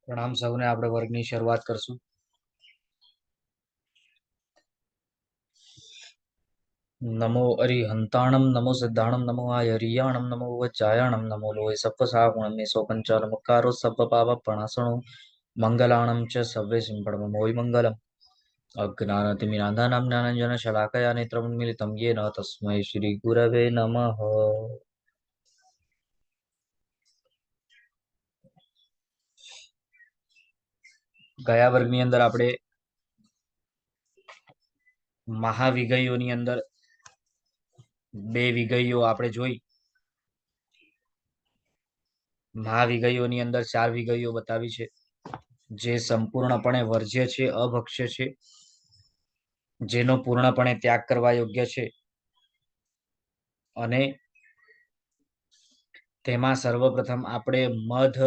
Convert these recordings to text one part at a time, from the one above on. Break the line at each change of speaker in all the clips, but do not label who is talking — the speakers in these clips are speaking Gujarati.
प्रणाम સૌને આપણે વર્ગની શરૂઆત કરશું। નમો અરિહંતાણમ નમો સિદ્ધાણમ નમો આયરિયાણમ નમો વજ્જાયાણમ નમો લોય સપ્પસાગુણમ મેસો પંચાલમકારો સપ્પ પાપ પ્રણાસણો મંગલાણમ ચ સવ્વે સિંપણમ મોય મંગલમ અજ્ઞાનતિમિરાંધાનામ જ્ઞાનંજન શલાકયા નેત્રમન્મિલિતમ યેન તસ્મૈ શ્રી ગુરવે નમઃ। ગયા વર્ગની અંદર આપણે મહાવિગયોની અંદર બે વિગયો આપણે જોઈ। મહાવિગયોની અંદર 4 વિગયો બતાવી છે જે સંપૂર્ણપણે વર્જ્ય છે, અભક્ષ્ય છે, જેનો પૂર્ણપણે ત્યાગ કરવા યોગ્ય છે, અને તેમાં સર્વપ્રથમ આપણે મધ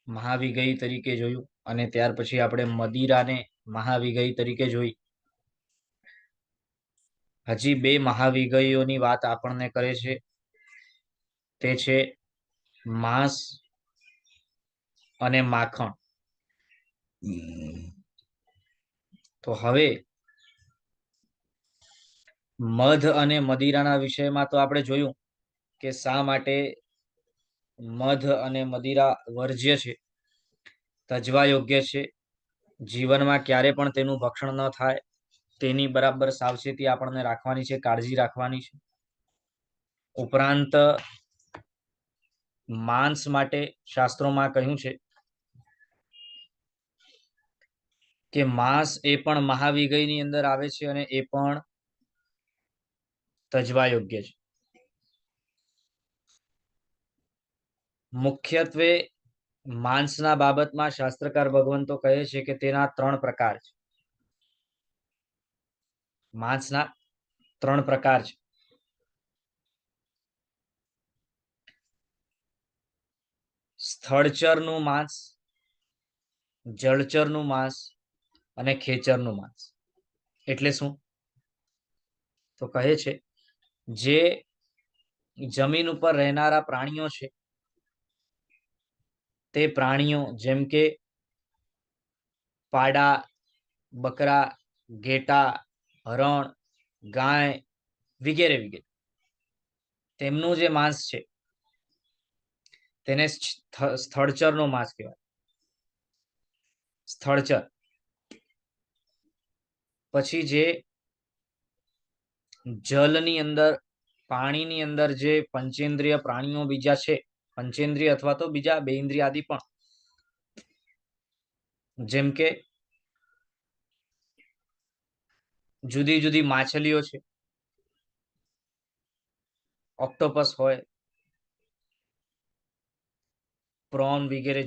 મહાવિગય તરીકે જોયું અને ત્યાર પછી આપણે મદિરાને મહાવિગય તરીકે જોઈ। હજી બે મહાવિગયોની વાત આપણને કરે છે, તે છે માંસ અને માખણ। તો હવે મધ અને મદિરાના વિષયમાં તો આપણે જોયું કે શા માટે મધ અને મદિરા વર્જ્ય છે, તજવા યોગ્ય છે, જીવનમાં ક્યારે પણ તેનું ભક્ષણ ન થાય તેની બરાબર સાવચેતી આપણને રાખવાની છે, કાળજી રાખવાની છે। ઉપરાંત માંસ માટે શાસ્ત્રોમાં કહ્યું છે કે માંસ એ પણ મહાવિગયની અંદર આવે છે અને એ પણ તજવા યોગ્ય છે। મુખ્યત્વે માંસના બાબતમાં શાસ્ત્રકાર ભગવંતો કહે છે કે તેના 3 પ્રકાર છે। માંસના 3 પ્રકાર છે। સ્થળચરનું માંસ, જળચરનું માંસ અને ખેચરનું માંસ। એટલે શું? તો કહે છે જે જમીન ઉપર રહેનારા પ્રાણીઓ છે તે પ્રાણીઓ જેમ કે પાડા, બકરા, ઘેટા, હરણ, ગાય વગેરે વગેરે, તેમનું જે માંસ છે તેને સ્થળચરનું માંસ કહેવાય। સ્થળચર પછી જે જલની અંદર, પાણીની અંદર જે પંચેન્દ્રિય પ્રાણીઓ બીજા છે, પંચેન્દ્રિય અથવા તો બીજા 2 ઇન્દ્રિય આદિ પણ, જેમ કે જુદી જુદી માછલીઓ છે, ઓક્ટોપસ હોય, પ્રોન વગેરે,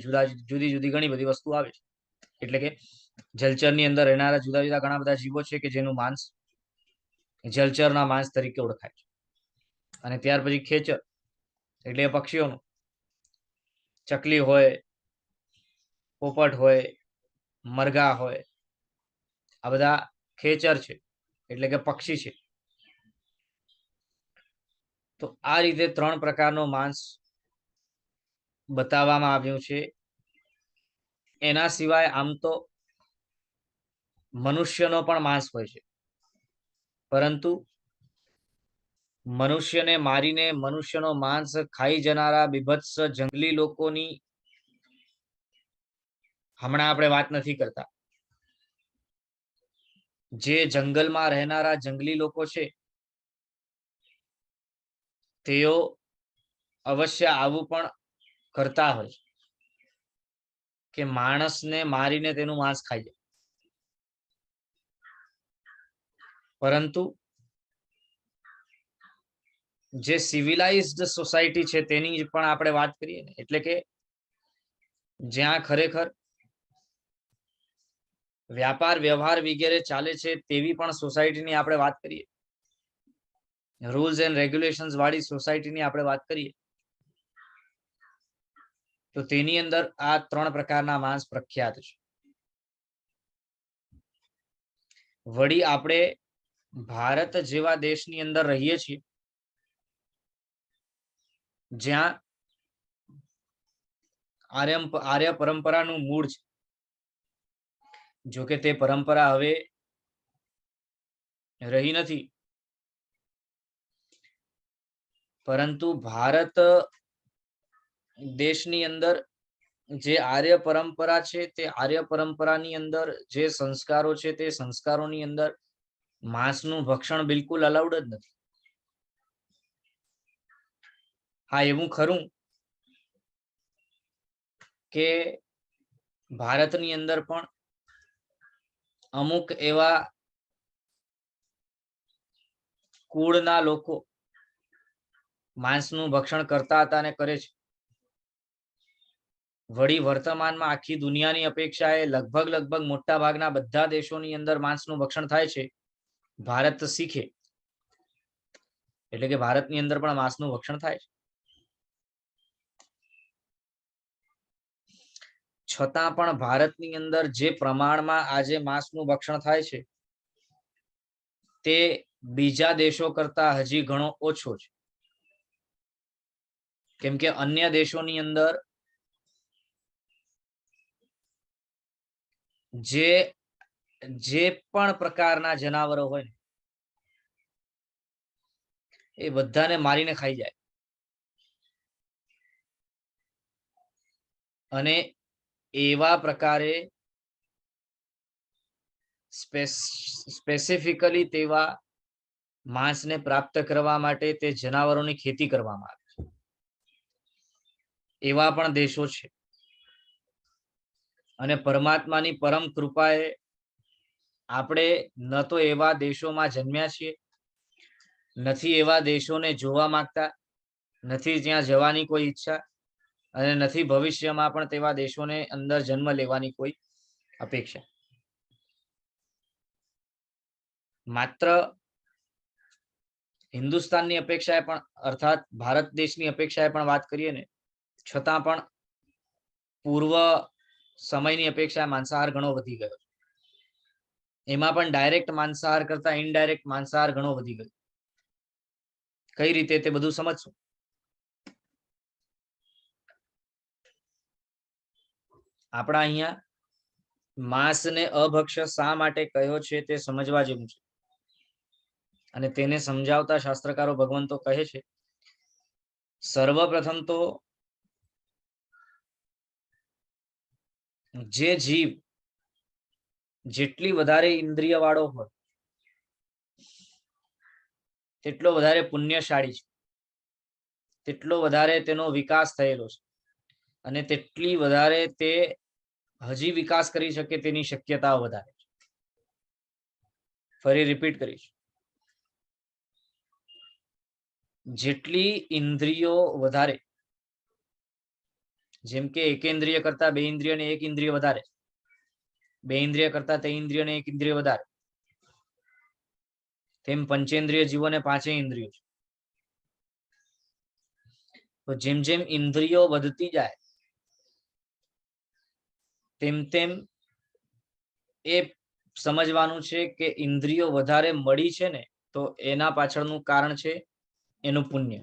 જુદી જુદી ઘણી બધી વસ્તુ આવે છે। એટલે કે જલચરની અંદર રહેનારા જુદા જુદા ઘણા બધા જીવો છે કે જેનું માંસ જલચરના માંસ તરીકે ઓળખાય છે। અને ત્યાર પછી ખેચર એટલે પક્ષીઓનું, ચકલી હોય, પોપટ હોય, મરઘા હોય, આ બધા ખેચર છે એટલે કે પક્ષી છે। તો આ રીતે 3 પ્રકારનો માંસ બતાવવામાં આવ્યું છે। એના સિવાય આમ તો મનુષ્યનો પણ માંસ હોય છે, પરંતુ મનુષ્યને મારીને મનુષ્યનો માંસ ખાઈ જનારા બીભત્સ જંગલી લોકોની હમણાં આપણે વાત નથી કરતા। જે જંગલમાં રહેનારા જંગલી લોકો છે તેઓ અવશ્ય આવું પણ કરતા હોય કે માણસને મારીને તેનું માંસ ખાઈ જાય। પરંતુ જે સિવિલાઇઝ્ડ સોસાયટી છે તેની પણ આપણે વાત કરીએ ને, એટલે કે જ્યાં ખરેખર વ્યાપાર વ્યવહાર વગેરે ચાલે છે તેવી પણ સોસાયટીની આપણે વાત કરીએ, રૂલ્સ એન્ડ રેગ્યુલેશન્સ વાળી સોસાયટીની આપણે વાત કરીએ, તો તેની અંદર આ 3 પ્રકારના માંસ પ્રખ્યાત છે। વળી આપણે ભારત જેવા દેશની અંદર રહીએ છીએ જ્યાં આર્ય પરંપરાનું મૂળ છે. જો કે તે પરંપરા હવે રહી નથી, પરંતુ ભારત દેશની અંદર જે આર્ય પરંપરા છે તે આર્ય પરંપરાની અંદર જે સંસ્કારો છે તે સંસ્કારોની અંદર માંસનું ભક્ષણ બિલકુલ અલાઉડ જ નથી. હા, એવું ખરું કે ભારતની અંદર પણ અમુક એવા કુળના લોકો માંસનું ભક્ષણ કરતા હતા અને કરે છે. વળી વર્તમાનમાં આખી દુનિયાની અપેક્ષાએ લગભગ મોટા ભાગના બધા દેશોની અંદર માંસનું ભક્ષણ થાય છે. ભારત શીખે એટલે કે ભારતની અંદર પણ માંસનું ભક્ષણ થાય છે. છતાં પણ ભારતની અંદર જે પ્રમાણમાં આજે માંસનું ભક્ષણ થાય છે તે બીજા દેશો કરતા હજી ઘણો ઓછો છે. કેમ કે અન્ય દેશોની અંદર જે પણ પ્રકારના જનાવરો હોય એ બધાને મારીને ખાઈ જાય અને એવા પ્રકારે સ્પેસિફિકલી તેવા માંસને પ્રાપ્ત કરવા માટે તે જનાવરોની ખેતી કરવામાં આવે છે. એવા પણ દેશો છે. અને પરમાત્માની પરમ કૃપાએ આપણે ન તો એવા દેશોમાં જન્મ્યા છીએ, નથી એવા દેશોને જોવા માંગતા, નથી ત્યાં જવાની કોઈ ઈચ્છા, અને નથી ભવિષ્યમાં પણ તેવા દેશોને અંદર જન્મ લેવાની કોઈ અપેક્ષા. માત્ર હિન્દુસ્તાનની અપેક્ષાએ પણ અર્થાત ભારત દેશની અપેક્ષાએ પણ વાત કરીએ ને, છતાં પણ પૂર્વ સમયની અપેક્ષા માંસાહાર ઘણો વધી ગયો. એમાં પણ ડાયરેક્ટ માંસાહાર કરતા ઇનડાયરેક્ટ માંસાહાર ઘણો વધી ગયો. કઈ રીતે તે બધું સમજશું. આપણા અહીંયા માંસને અભક્ષ્ય શા માટે કહ્યો છે તે સમજવા જેવું છે. અને તેને સમજાવતા શાસ્ત્રકારો ભગવંતો કહે છે, સર્વપ્રથમ તો જે જીવ જેટલી વધારે ઇન્દ્રિય વાળો હોય તેટલો વધારે પુણ્યશાળી છે, તેટલો વધારે તેનો વિકાસ થયેલો છે, અને તેટલી વધારે તે હજી વિકાસ કરી શકે તેની શક્યતાઓ વધારે છે. ફરી રિપીટ કરીશ, જેટલી ઇન્દ્રિયો વધારે, જેમ કે એકેન્દ્રિય કરતા બે ઇન્દ્રિય ને એક ઇન્દ્રિય વધારે, બે ઇન્દ્રિય કરતા તે ઇન્દ્રિય ને એક ઇન્દ્રિય વધારે, તેમ પંચેન્દ્રિય જીવોને પાંચેય ઇન્દ્રિયો છે. તો જેમ જેમ ઇન્દ્રિયો વધતી જાય તેમ તેમ એ સમજવાનું છે કે ઇન્દ્રિયો વધારે મળી છે ને તો એના પાછળનું કારણ છે એનું પુણ્ય.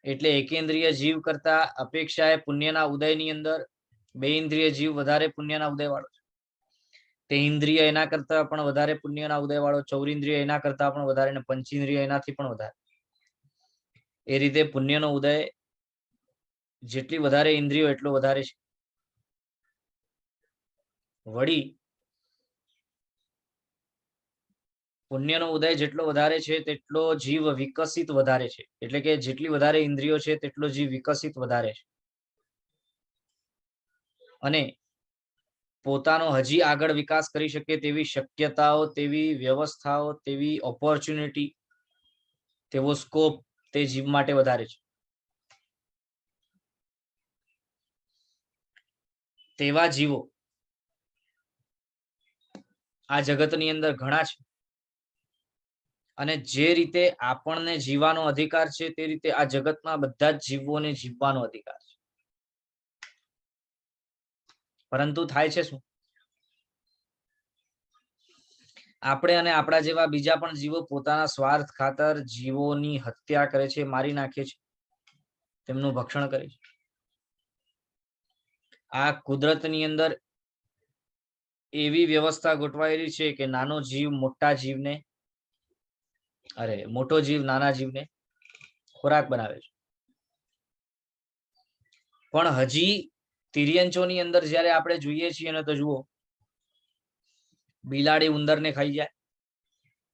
એટલે એકેન્દ્રિય જીવ કરતા અપેક્ષાએ પુણ્યના ઉદયની અંદર બે ઇન્દ્રિય જીવ વધારે પુણ્યના ઉદય વાળો છે. તે ઇન્દ્રિય એના કરતા પણ વધારે પુણ્યના ઉદય વાળો, ચૌરિન્દ્રિય એના કરતા પણ વધારે, ને પંચેન્દ્રિય એનાથી પણ વધારે. એ રીતે પુણ્યનો ઉદય જેટલી વધારે ઇન્દ્રિયો એટલો વધારે છે. વળી પુણ્યનો ઉદય જેટલો વધારે છે તેટલો જીવ વિકસિત વધારે છે. એટલે કે જેટલી વધારે ઇન્દ્રિયો છે તેટલો જીવ વિકસિત વધારે છે. અને પોતાનો હજી આગળ વિકાસ કરી શકે તેવી શક્યતાઓ, તેવી વ્યવસ્થાઓ, તેવી ઓપોર્ચ્યુનિટી, તેવો સ્કોપ તે જીવ માટે વધારે છે. તેવા જીવો આ જગતની અંદર ઘણા છે. અને જે રીતે આપણને જીવવાનો અધિકાર છે તે રીતે આ જગતના બધા જ જીવોને જીવવાનો અધિકાર છે. પરંતુ થાય છે શું, આપણે અને આપણા જેવા બીજા પણ જીવો પોતાના સ્વાર્થ ખાતર જીવોની હત્યા કરે છે, મારી નાખે છે, તેમનું ભક્ષણ કરે છે. આ કુદરતની અંદર એવી વ્યવસ્થા ગોઠવાયેલી છે કે નાનો જીવ મોટા જીવને મોટો જીવ નાના જીવને ખોરાક બનાવે છે. પણ હજી તિર્યંચોની અંદર જ્યારે આપણે જોઈએ છીએ ને તો જુઓ, બિલાડી ઉંદરને ખાઈ જાય,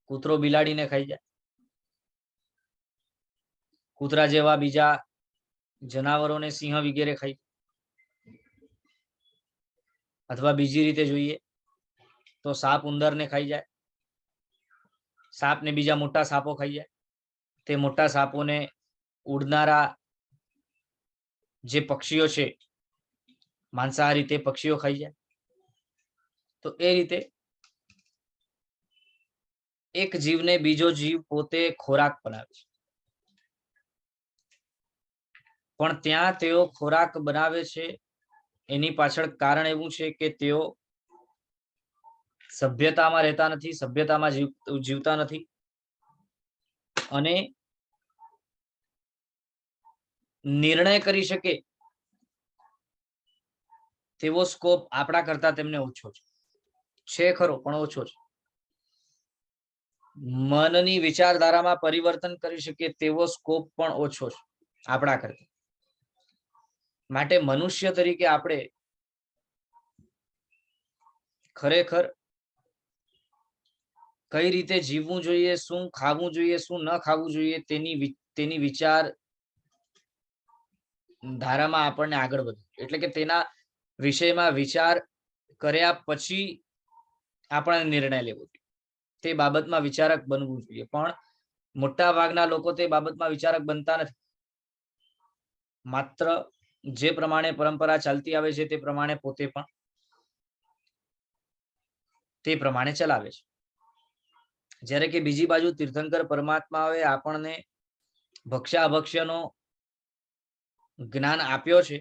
કૂતરો બિલાડીને ખાઈ જાય, કૂતરા જેવા બીજા જનાવરોને સિંહ વગેરે ખાઈ, અથવા બીજી રીતે જોઈએ તો સાપ ઉંદરને ખાઈ જાય, સાપને બીજા મોટા સાપો ખાઈ જાય, તે મોટા સાપોને ઉડનારા જે પક્ષીઓ છે માંસાહારી તે પક્ષીઓ ખાઈ જાય. તો એ રીતે એક જીવને બીજો જીવ પોતે ખોરાક બનાવે છે. પણ ત્યાં તેઓ ખોરાક બનાવે છે એની પાછળ કારણ એવું છે કે તેઓ સભ્યતામાં રહેતા નથી, સભ્યતામાં જીવતા નથી, અને નિર્ણય કરી શકે તેવો સ્કોપ આપણા કરતા તેમને ઓછો છે ખરો, પણ ઓછો છે. મનની વિચારધારામાં પરિવર્તન કરી શકે તેવો સ્કોપ પણ ઓછો છે આપણા કરતા. માટે મનુષ્ય તરીકે આપણે ખરેખર કઈ રીતે જીવવું જોઈએ, શું ખાવું જોઈએ, શું ન ખાવું જોઈએ, તેની વિચાર ધારામાં આપણને આગળ વધવું, એટલે કે તેના વિષયમાં વિચાર કર્યા પછી આપણે નિર્ણય લેવો જોઈએ. તે બાબતમાં વિચારક બનવું જોઈએ. પણ મોટા ભાગના લોકો તે બાબતમાં વિચારક બનતા નથી. માત્ર જે પ્રમાણે પરંપરા ચાલતી આવે છે તે પ્રમાણે પોતે પણ તે પ્રમાણે ચલાવે છે. જ્યારે કે બીજી બાજુ તીર્થંકર પરમાત્માએ આપણને ભક્ષ્ય અભક્ષ્યનો જ્ઞાન આપ્યો છે,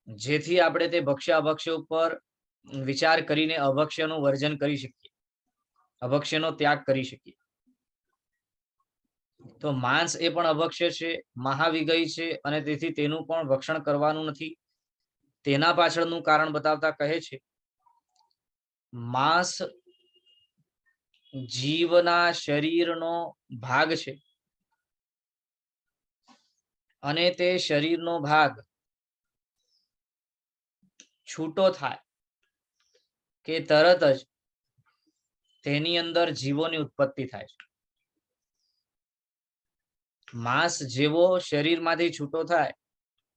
જેથી આપણે તે ભક્ષ્ય અભક્ષ્ય ઉપર વિચાર કરીને અભક્ષ્યનું વર્જન કરી શકીએ, અભક્ષ્યનો ત્યાગ કરી શકીએ. તો માંસ એ પણ અભક્ષ્ય છે, મહાવિગય છે, અને તેથી તેનું પણ ભક્ષણ કરવાનું નથી. તેના પાછળનું કારણ બતાવતા કહે છે, માંસ જીવના શરીરનો ભાગ છે, અને તે શરીરનો ભાગ છૂટો થાય કે તરત જ તેની અંદર જીવોની ઉત્પત્તિ થાય છે. માંસ જેવો શરીરમાંથી છૂટો થાય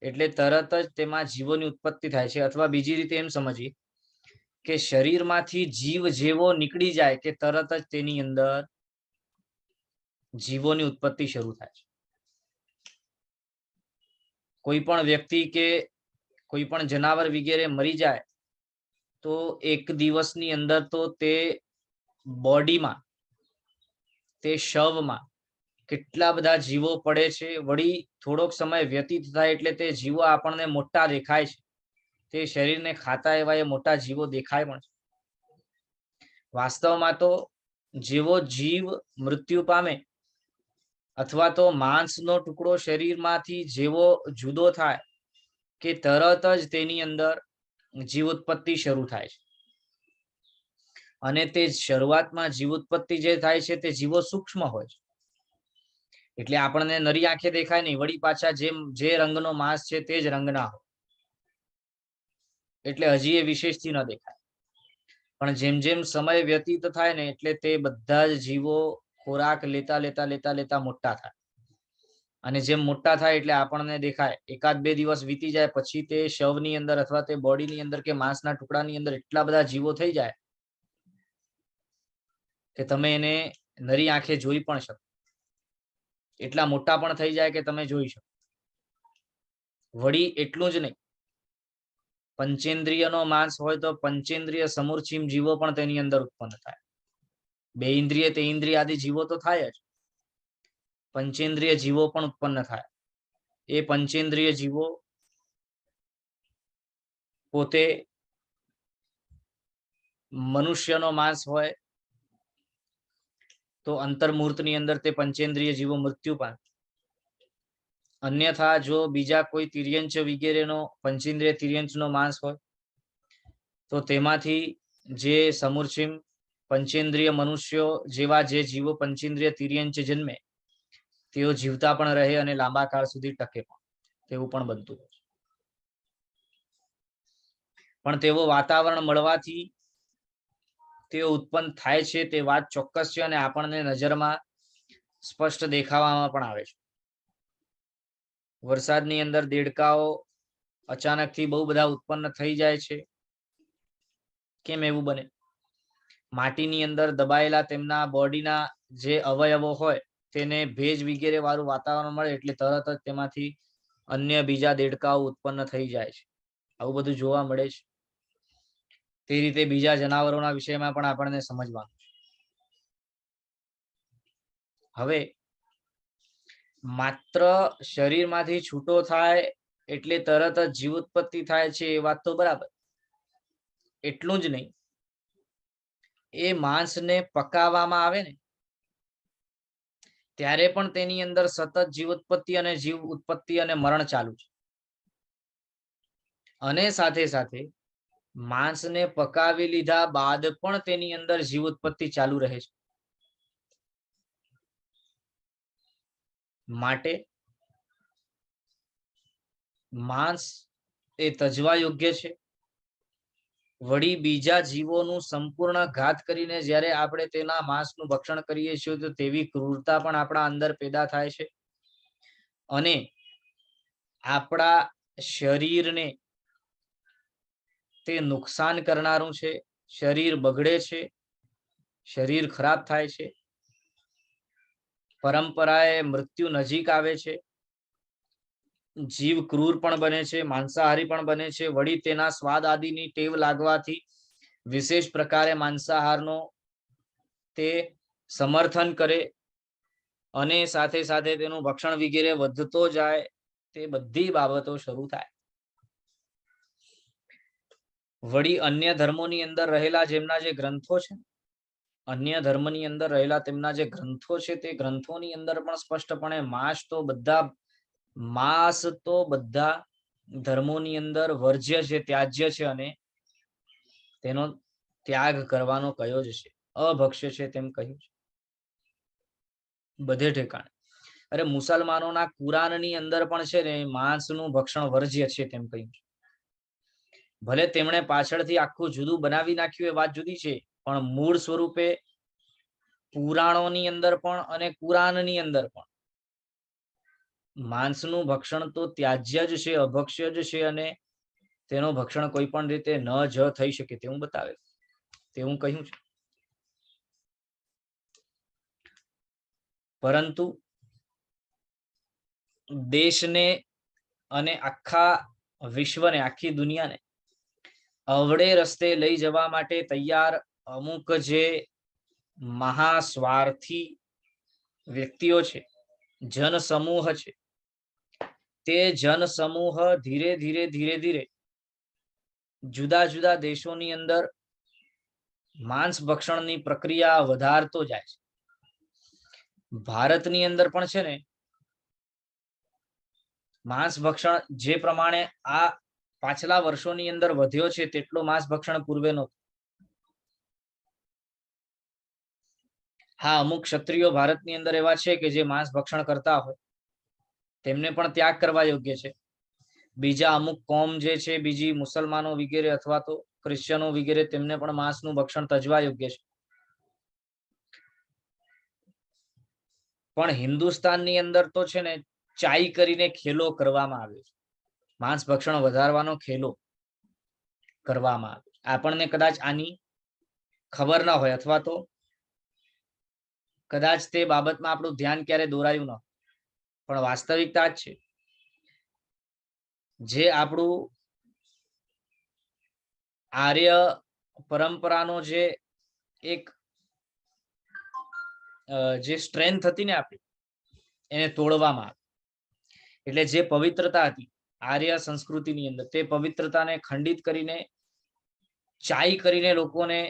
એટલે તરત જ તેમાં જીવોની ઉત્પત્તિ થાય છે. અથવા બીજી રીતે એમ સમજીએ કે શરીરમાંથી જીવ જેવો નીકળી જાય કે તરત જ તેની અંદર જીવોની ઉત્પત્તિ શરૂ થાય છે. કોઈ પણ વ્યક્તિ કે કોઈ પણ જનાવર વગેરે મરી જાય તો એક દિવસની અંદર તો તે બોડીમાં, તે શવમાં કેટલા બધા જીવો પડે છે. વળી થોડોક સમય વ્યતીત થાય એટલે તે જીવો આપણને મોટા દેખાય છે, તે શરીરને ખાતા એવા એ મોટા જીવો દેખાય પણ છે. વાસ્તવમાં તો જેવો જીવ મૃત્યુ પામે અથવા તો માંસનો ટુકડો શરીરમાંથી જેવો જુદો થાય કે તરત જ તેની અંદર જીવ ઉત્પત્તિ શરૂ થાય છે. અને તે શરૂઆતમાં જીવ ઉત્પત્તિ જે થાય છે તે જીવો સૂક્ષ્મ હોય છે, એટલે આપણને નરી આંખે દેખાય નહીં. વળી પાછા જે રંગનો માંસ છે તે જ રંગના હોય, એટલે હજી એ વિશેષથી ન દેખાય. પણ જેમ જેમ સમય વ્યતીત થાય ને એટલે તે બધા જ જીવો ખોરાક લેતા લેતા લેતા લેતા મોટા થાય, અને જેમ મોટા થાય એટલે આપણને દેખાય. એકાદ બે દિવસ વીતી જાય પછી તે શવની અંદર અથવા તે બોડીની અંદર કે માંસના ટુકડાની અંદર એટલા બધા જીવો થઈ જાય કે તમે એને નરી આંખે જોઈ પણ શકો. એટલા મોટા પણ થઈ જાય કે તમે જોઈ શકો. વળી એટલું જ નહીં, પંચેન્દ્રિયનો માંસ હોય તો પંચેન્દ્રિય સમૂરછીમ જીવો પણ તેની અંદર ઉત્પન્ન થાય. બે ઇન્દ્રિય તે ઇન્દ્રિય આદિ જીવો તો થાય જ, પંચેન્દ્રિય જીવો પણ ઉત્પન્ન થાય. એ પંચેન્દ્રિય જીવો પોતે મનુષ્યનો માંસ હોય તો અંતર્મુહૂર્તની અંદર તે પંચેન્દ્રિય જીવો મૃત્યુ પામે. અન્યથા જો બીજા કોઈ તિર્યંચ વગેરેનો પંચેન્દ્રિય તિર્યંચનો માંસ હોય તો તેમાંથી જે સમુર્ચિમ પંચેન્દ્રિય મનુષ્યો જેવા જે જીવો પંચેન્દ્રિય તિર્યંચ જન્મે તેઓ જીવતા પણ રહે અને લાંબા કાળ સુધી ટકે પણ, તેવું પણ બનતું હોય છે. પણ તેવો વાતાવરણ મળવાથી તેઓ ઉત્પન્ન થાય છે તે વાત ચોક્કસ છે અને આપણને નજરમાં સ્પષ્ટ દેખાવામાં પણ આવે છે. વરસાદની અંદર દેડકાઓ અચાનકથી બહુ બધા ઉત્પન્ન થઈ જાય છે. કેમ એવું બને? માટીની અંદર દબાયેલા તેમના બોડીના જે અવયવો હોય તેને ભેજ વગેરે વાળું વાતાવરણ મળે એટલે તરત જ તેમાંથી અન્ય બીજા દેડકાઓ ઉત્પન્ન થઈ જાય છે. આવું બધું જોવા મળે છે. તે રીતે બીજા જનાવરોના વિષયમાં પણ આપણને સમજવાનું છે. હવે માત્ર શરીરમાંથી છૂટો થાય એટલે તરત જ જીવોત્પત્તિ થાય છે એ વાત તો બરાબર. એટલું જ નહીં, એ માંસને પકાવવામાં આવે ને ત્યારે પણ તેની અંદર સતત જીવોત્પત્તિ અને જીવ ઉત્પત્તિ અને મરણ ચાલુ છે. અને સાથે સાથે માંસને પકાવી લીધા બાદ પણ તેની અંદર જીવ ઉત્પત્તિ ચાલુ રહે છે. માટે માંસ એ તજવા યોગ્ય છે. વળી બીજા જીવોનું સંપૂર્ણ ઘાત કરીને જ્યારે આપણે તેના માંસનું ભક્ષણ કરીએ છીએ તો તેવી ક્રૂરતા પણ આપણા અંદર પેદા થાય છે અને આપણા શરીરને તે નુકસાન કરનારું છે. શરીર બગડે છે, શરીર ખરાબ થાય છે, પરંપરાએ મૃત્યુ નજીક આવે છે, જીવ ક્રૂર પણ બને છે, માંસાહારી પણ બને છે. વળી તેના સ્વાદ આદિની ટેવ લાગવાથી વિશેષ પ્રકારે માંસાહારનો તે સમર્થન કરે અને સાથે સાથે તેનું ભક્ષણ વગેરે વધતો જાય. તે બધી બાબતો શરૂ થાય. વળી અન્ય ધર્મોની અંદર રહેલા જેમના જે ગ્રંથો છે, અન્ય ધર્મની અંદર રહેલા તેમના જે ગ્રંથો છે તે ગ્રંથોની અંદર પણ સ્પષ્ટપણે માંસ તો બધા ધર્મોની અંદર વર્જ્ય છે, ત્યાજ્ય છે અને તેનો ત્યાગ કરવાનો કયો જ છે, અભક્ષ્ય છે તેમ કહ્યું છે બધે ઠેકાણે. અરે મુસલમાનોના કુરાનની અંદર પણ છે ને માંસનું ભક્ષણ વર્જ્ય છે તેમ કહ્યું છે. ભલે તેમણે પાછળથી આખું જુદું બનાવી નાખ્યું એ વાત જુદી છે, પણ મૂળ સ્વરૂપે પુરાણોની અંદર પણ અને કુરાનની અંદર પણ માંસનું ભક્ષણ તો ત્યાજ્ય જ છે, અભક્ષ્ય જ છે અને તેનું ભક્ષણ કોઈ પણ રીતે ન જ થઈ શકે તેવું બતાવે, તેવું કહ્યું છે. પરંતુ દેશને અને આખા વિશ્વને, આખી દુનિયાને અવળે રસ્તે લઈ જવા માટે તૈયાર અમુક જે મહાસ્વાર્થી વ્યક્તિઓ છે, જન સમૂહ છે, તે જન સમૂહ ધીરે ધીરે જુદા જુદા દેશોની અંદર માંસ ભક્ષણની પ્રક્રિયા વધારતો જાય છે. ભારતની અંદર પણ છે ને માંસ ભક્ષણ જે પ્રમાણે આ પાછલા વર્ષોની અંદર વધ્યો છે તેટલો માંસ ભક્ષણ પૂર્વે નહોતો. હા, અમુક ક્ષત્રિયો ભારતની અંદર એવા છે કે જે માંસ ભક્ષણ કરતા હોય, તેમને પણ ત્યાગ કરવા યોગ્ય છે. બીજા અમુક કોમ જે છે, બીજી મુસલમાનો વગેરે અથવા તો ક્રિશ્ચનો વગેરે, તેમને પણ માંસનું ભક્ષણ તજવા યોગ્ય છે. પણ હિન્દુસ્તાનની અંદર તો છે ને ચાઈ કરીને ખેલો કરવામાં આવે છે, માંસ ભક્ષણ વધારવાનો ખેલો કરવામાં આવે છે. આપણને કદાચ આની ખબર ના હોય અથવા તો કદાચ તે બાબતમાં આપણું ધ્યાન ક્યારે દોરાયું ન, પણ વાસ્તવિકતા જ છે. જે આપણું આર્ય પરંપરાનો જે એક જે સ્ટ્રેન્થ હતી ને આપણી, એને તોડવામાં આવી. એટલે જે પવિત્રતા હતી આર્ય સંસ્કૃતિની અંદર, તે પવિત્રતાને ખંડિત કરીને ચાઈ કરીને લોકોને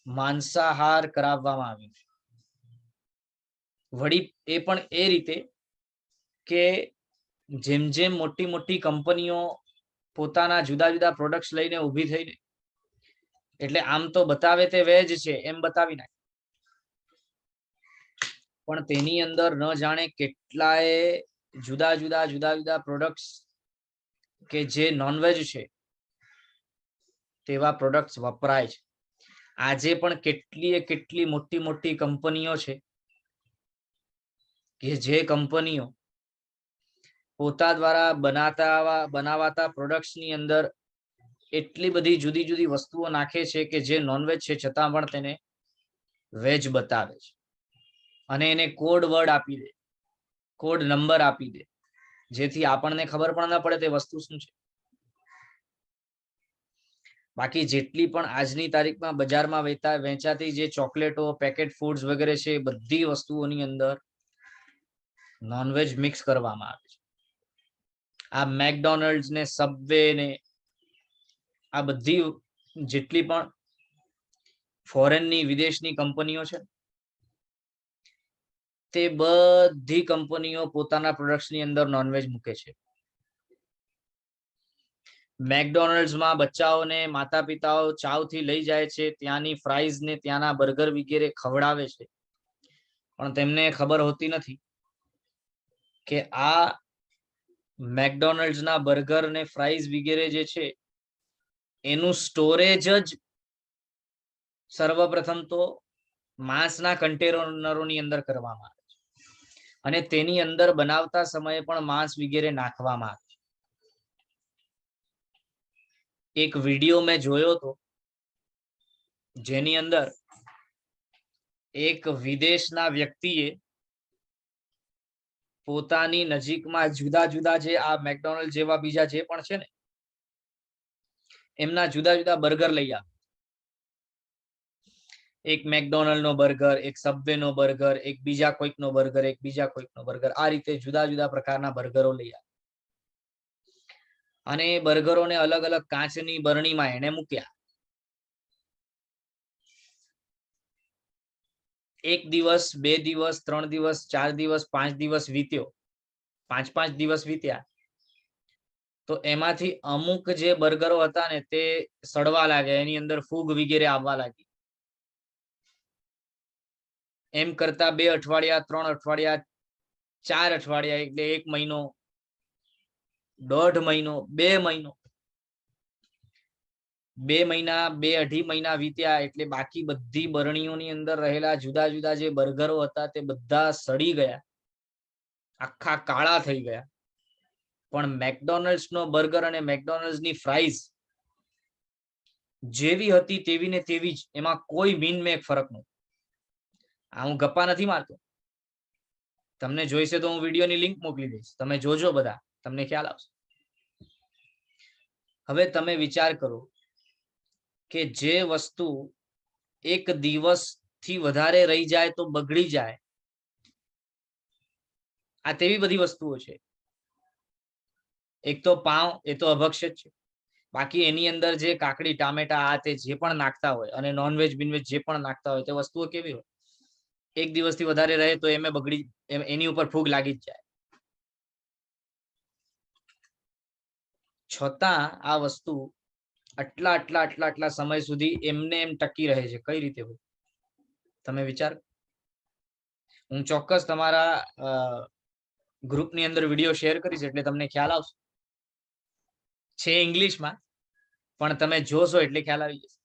માંસાહાર કરાવવામાં આવ્યું છે. વળી એ પણ એ રીતે કે જેમ જેમ મોટી મોટી કંપનીઓ પોતાના જુદા જુદા પ્રોડક્ટ્સ લઈને ઊભી થઈને, એટલે આમ તો બતાવે તે વેજ છે એમ બતાવી નાખે, પણ તેની અંદર ન જાણે કેટલાય જુદા જુદા પ્રોડક્ટ્સ કે જે નોનવેજ છે તેવા પ્રોડક્ટ્સ વપરાય છે. આજે પણ કેટલી મોટી મોટી કંપનીઓ છે કે જે કંપનીઓ પોતા દ્વારા બનાવાતા પ્રોડક્ટ્સ ની અંદર એટલી બધી જુદી જુદી વસ્તુઓ નાખે છે કે જે નોનવેજ છે છતાં પણ તેને વેજ બતાવે છે, અને એને કોડ વર્ડ આપી દે, કોડ નંબર આપી દે, જેથી આપણને ખબર પણ ના પડે તે વસ્તુ શું છે. બાકી જેટલી પણ આજની તારીખમાં બજારમાં વેચાતી જે ચોકલેટો, પેકેટ ફૂડ્સ વગેરે છે, બધી વસ્તુઓની અંદર નોનવેજ મિક્સ કરવામાં આવે છે. આ મેકડોનલ્ડ્સ ને, સબવે ને, આ બધી જેટલી પણ ફોરેનની વિદેશની કંપનીઓ છે તે બધી કંપનીઓ પોતાના પ્રોડક્ટ્સની અંદર નોનવેજ મૂકે છે. મેકડોનલ્ડ્સમાં બચ્ચાઓને માતા પિતાઓ ચાવથી લઈ જાય છે, ત્યાંની ફ્રાઈઝ ને ત્યાંના બર્ગર વગેરે ખવડાવે છે, પણ તેમને ખબર હોતી નથી કે આ મેકડોનલ્ડ્સના બર્ગર ને ફ્રાઈઝ વગેરે જે છે એનું સ્ટોરેજ જ સર્વપ્રથમ તો માંસના કન્ટેનરોની અંદર કરવામાં આવે છે, અને તેની અંદર બનાવતા સમયે પણ માંસ વગેરે નાખવામાં આવે છે. એક વિડીયો મેં જોયો હતો જેની અંદર એક વિદેશના વ્યક્તિએ પોતાની નજીકમાં જુદા જુદા જે આ મેકડોનલ્ડ જેવા બીજા જે પણ છે ને એમના જુદા જુદા બર્ગર લઈ આવ્યા. એક મેકડોનલ્ડ નો બર્ગર, એક સબવે નો બર્ગર, એક બીજા કોઈક નો બર્ગર, એક બીજા કોઈક નો બર્ગર, આ રીતે જુદા જુદા પ્રકારના બર્ગરો લઈ આવ્યા, અને એ બર્ગરોને અલગ અલગ કાચની બરણીમાં એને મૂક્યા. એક દિવસ, 2 દિવસ, 3 દિવસ, 4 દિવસ, 5 દિવસ વીત્યો, 5 દિવસ વીત્યા, તો એમાંથી અમુક જે બર્ગરો હતા ને તે સડવા લાગ્યા, એની અંદર ફૂગ વગેરે આવવા લાગી. એમ કરતા 2 અઠવાડિયા, 3 અઠવાડિયા, 4 અઠવાડિયા, એટલે 1 મહિનો, 1.5 મહિનો, 2 મહિનો, 2 મહિના, 2-2.5 મહિના વીત્યા, એટલે બાકી બધી બરણીઓની અંદર રહેલા જુદા જુદા જે બર્ગરો હતા તે બધા સડી ગયા, આખા કાળા થઈ ગયા. પણ મેકડોનલ્ડ્સ નો બર્ગર અને મેકડોનલ્ડ્સ ની ફ્રાઈઝ જેવી હતી તેવી ને તેવી જ, એમાં કોઈ મીનમેક ફરક નહોતો. આ હું ગપ્પા નથી મારતો, તમને જોઈશે તો હું વિડીયોની લિંક મોકલી દઈશ, તમે જોજો બધા, તમને ખ્યાલ આવશે. હવે તમે વિચાર કરો કે જે વસ્તુ એક દિવસથી વધારે રહી જાય તો બગડી જાય, આ તેવી બધી વસ્તુઓ છે. એક તો પાવ, એ તો અભક્ષ્ય જ છે, બાકી એની અંદર જે કાકડી, ટામેટા, આ તે જે પણ નાખતા હોય, અને નોનવેજ બિનવેજ જે પણ નાખતા હોય, તે વસ્તુઓ કેવી હોય, એક દિવસથી વધારે રહે તો એમે બગડી, એની ઉપર ફૂગ લાગી જ જાય. છતાં આ વસ્તુ આટલા સમય સુધી એમને એમ ટકી રહે છે. કઈ રીતે હોય તમે વિચાર. હું ચોક્કસ તમારા ગ્રુપની અંદર વિડીયો શેર કરીશ, એટલે તમને ખ્યાલ આવશે. છે ઇંગ્લિશમાં, પણ તમે જોશો એટલે ખ્યાલ આવી જશે.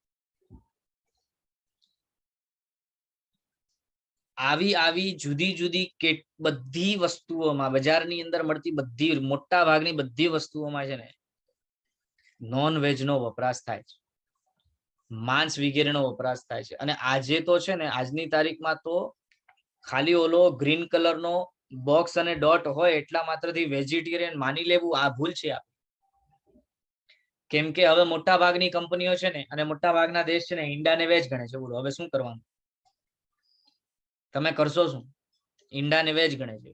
આવી જુદી જુદી બધી વસ્તુઓમાં, બજારની અંદર મળતી બધી, મોટા ભાગની બધી વસ્તુઓમાં છે ને નોનવેજ નો વપરાશ થાય છે, માંસ વગેરેનો વપરાશ થાય છે. અને આજે તો છે ને, આજની તારીખમાં તો ખાલી ઓલો ગ્રીન કલરનો બોક્સ અને ડોટ હોય એટલા માત્રથી વેજીટેરિયન માની લેવું, આ ભૂલ છે. કેમ કે હવે મોટા ભાગની કંપનીઓ છે ને, અને મોટા ભાગના દેશ છે ને, ઈંડાને વેજ ગણે છે. બોલો હવે શું કરવાનું, તમે કરશો શું? ઈંડાને વેજ ગણે છે.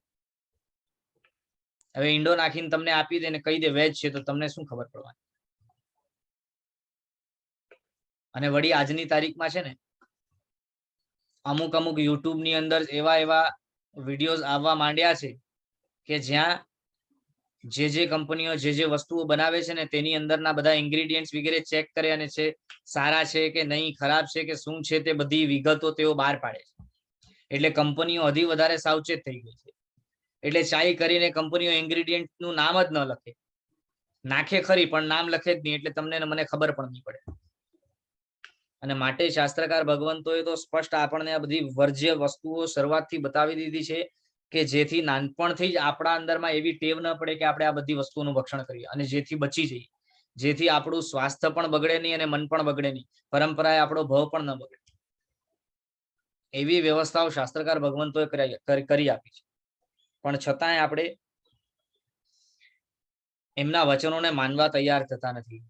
હવે ઈંડો નાખીને તમને આપી દે ને કહી દે વેજ છે, તો તમને શું ખબર પડવાની? અને વળી આજની તારીખમાં છે ને, અમુક યુટ્યુબ ની અંદર એવા વિડીયોઝ આવવા માંડ્યા છે કે જ્યાં જે કંપનીઓ જે વસ્તુઓ બનાવે છે ને તેની અંદરના બધા ઇન્ગ્રેડિયન્ટ્સ વગેરે ચેક કરે અને છે સારા છે કે નહીં, ખરાબ છે કે શું છે, તે બધી વિગતો તેઓ બહાર પાડે છે. એટલે કંપનીઓ હજી વધારે સાવચેત થઈ ગઈ છે. એટલે ચાઈ કરીને કંપનીઓ ઇન્ગ્રેડિયન્ટ નું નામ જ ન લખે, નાખે ખરી પણ નામ લખે જ નહીં, એટલે તમને મને ખબર પણ નહીં પડે. અને માટે શાસ્ત્રકાર ભગવંતોએ તો સ્પષ્ટ આપણને આ બધી વર્જ્ય વસ્તુઓ શરૂઆતથી બતાવી દીધી છે કે જેથી નાનપણથી જ આપણા અંદરમાં એવી ટેવ ન પડે કે આપણે આ બધી વસ્તુઓનું ભક્ષણ કરીએ અને જેથી બચી જઈએ, જેથી આપણું સ્વાસ્થ્ય પણ બગડે નહીં અને મન પણ બગડે નહીં, પરંપરાએ આપણો ભાવ પણ ન બગડે. એવી વ્યવસ્થાઓ શાસ્ત્રકાર ભગવંતોએ કરી આપી છે. પણ છતાંય આપણે એમના વચનોને માનવા તૈયાર થતા નથી.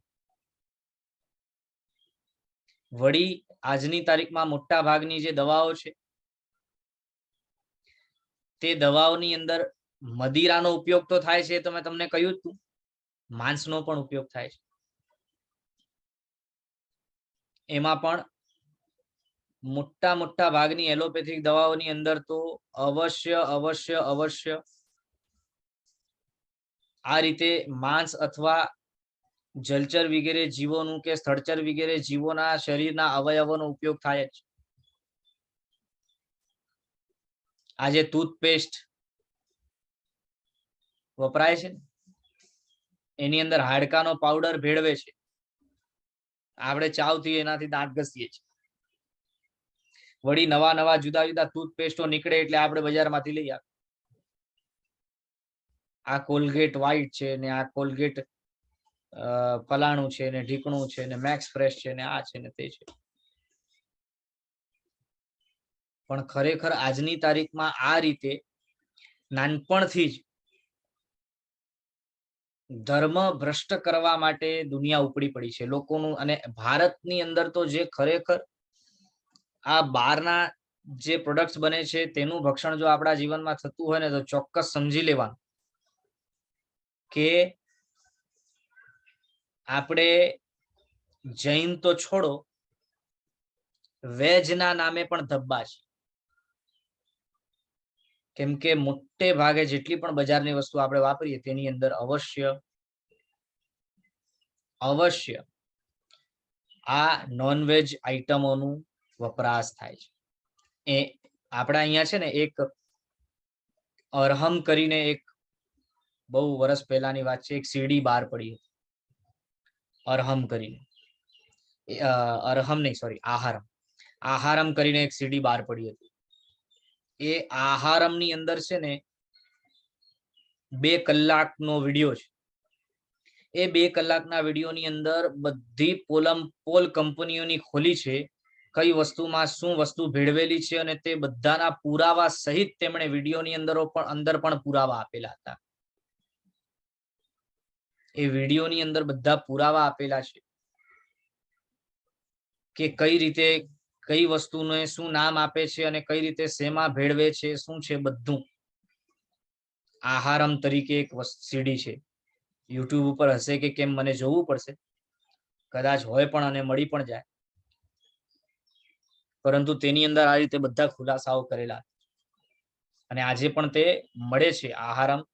વળી આજની તારીખમાં મોટા ભાગની જે દવાઓ છે તે દવાઓની અંદર મદિરાનો ઉપયોગ તો થાય છે, તો મેં તમને કહ્યું હતું, માંસનો પણ ઉપયોગ થાય છે. એમાં પણ મોટા ભાગની એલોપેથિક દવાઓની અંદર તો અવશ્ય આ રીતે માંસ અથવા જલચર વગેરે જીવોનું કે સ્થળચર વગેરે જીવોના શરીરના અવયવોનો ઉપયોગ થાય છે. આજે ટૂથપેસ્ટ વપરાય છે, એની અંદર હાડકાનો પાવડર ભેળવે છે. આપણે ચાવથી એનાથી દાંત ઘસીએ છીએ. વળી નવા જુદા ટૂથપેસ્ટો નીકળે એટલે આપણે બજારમાંથી લઈ આવીએ. આ કોલગેટ વ્હાઈટ છે ને આ કોલગેટ ફલાણું છે ને ઢીકણું છે ને મેક્સ ફ્રેશ છે ને આ છે ને તે છે. પણ ખરેખર આજની તારીખમાં આ રીતે નાનપણથી જ ધર્મ ભ્રષ્ટ કરવા માટે દુનિયા ઉપડી પડી છે લોકોનું. અને ભારતની અંદર તો જે ખરેખર આ બહારના જે પ્રોડક્ટ્સ બને છે તેનું ભક્ષણ જો આપણા જીવનમાં થતું હોય ને તો ચોક્કસ સમજી લેવાનું કે આપણે જૈન તો છોડો, વેજના નામે પણ ધબ્બા છે. કેમ કે મોટે ભાગે જેટલી પણ બજારની વસ્તુ આપણે વાપરીએ તેની અંદર અવશ્ય આ નોનવેજ આઈટમોનું વપરાશ થાય છે. એ આપણા અહીંયા છે ને એક અરહમ કરીને એક બહુ વર્ષ પહેલાની વાત છે, એક સીડી બહાર પડી હતી અરહમ કરીને, અરહમ નહીં સોરી આહારમ કરીને એક સીડી બહાર પડી હતી. એ આહારમની અંદર છે ને 2 કલાકનો વિડીયો છે. એ 2 કલાકના વિડીયોની અંદર બધી પોલ કંપનીઓની ખોલી છે, કઈ વસ્તુમાં શું વસ્તુ ભેળવેલી છે અને તે બધાના પુરાવા સહિત તેમણે વિડીયોની અંદર પણ પુરાવા આપેલા હતા. એ વિડીયોની અંદર બધા પુરાવા આપેલા છે કે કઈ રીતે કઈ વસ્તુને શું નામ આપે છે અને કઈ રીતે શેમાં ભેળવે છે, શું છે બધું. આહારમ તરીકે એક સીડી છે, યુટ્યુબ ઉપર હશે કે કેમ મને જોવું પડશે, કદાચ હોય પણ અને મળી પણ જાય. પરંતુ તેની અંદર આ રીતે બધા ખુલાસાઓ કરેલા અને આજે પણ તે મળે છે. આહારમ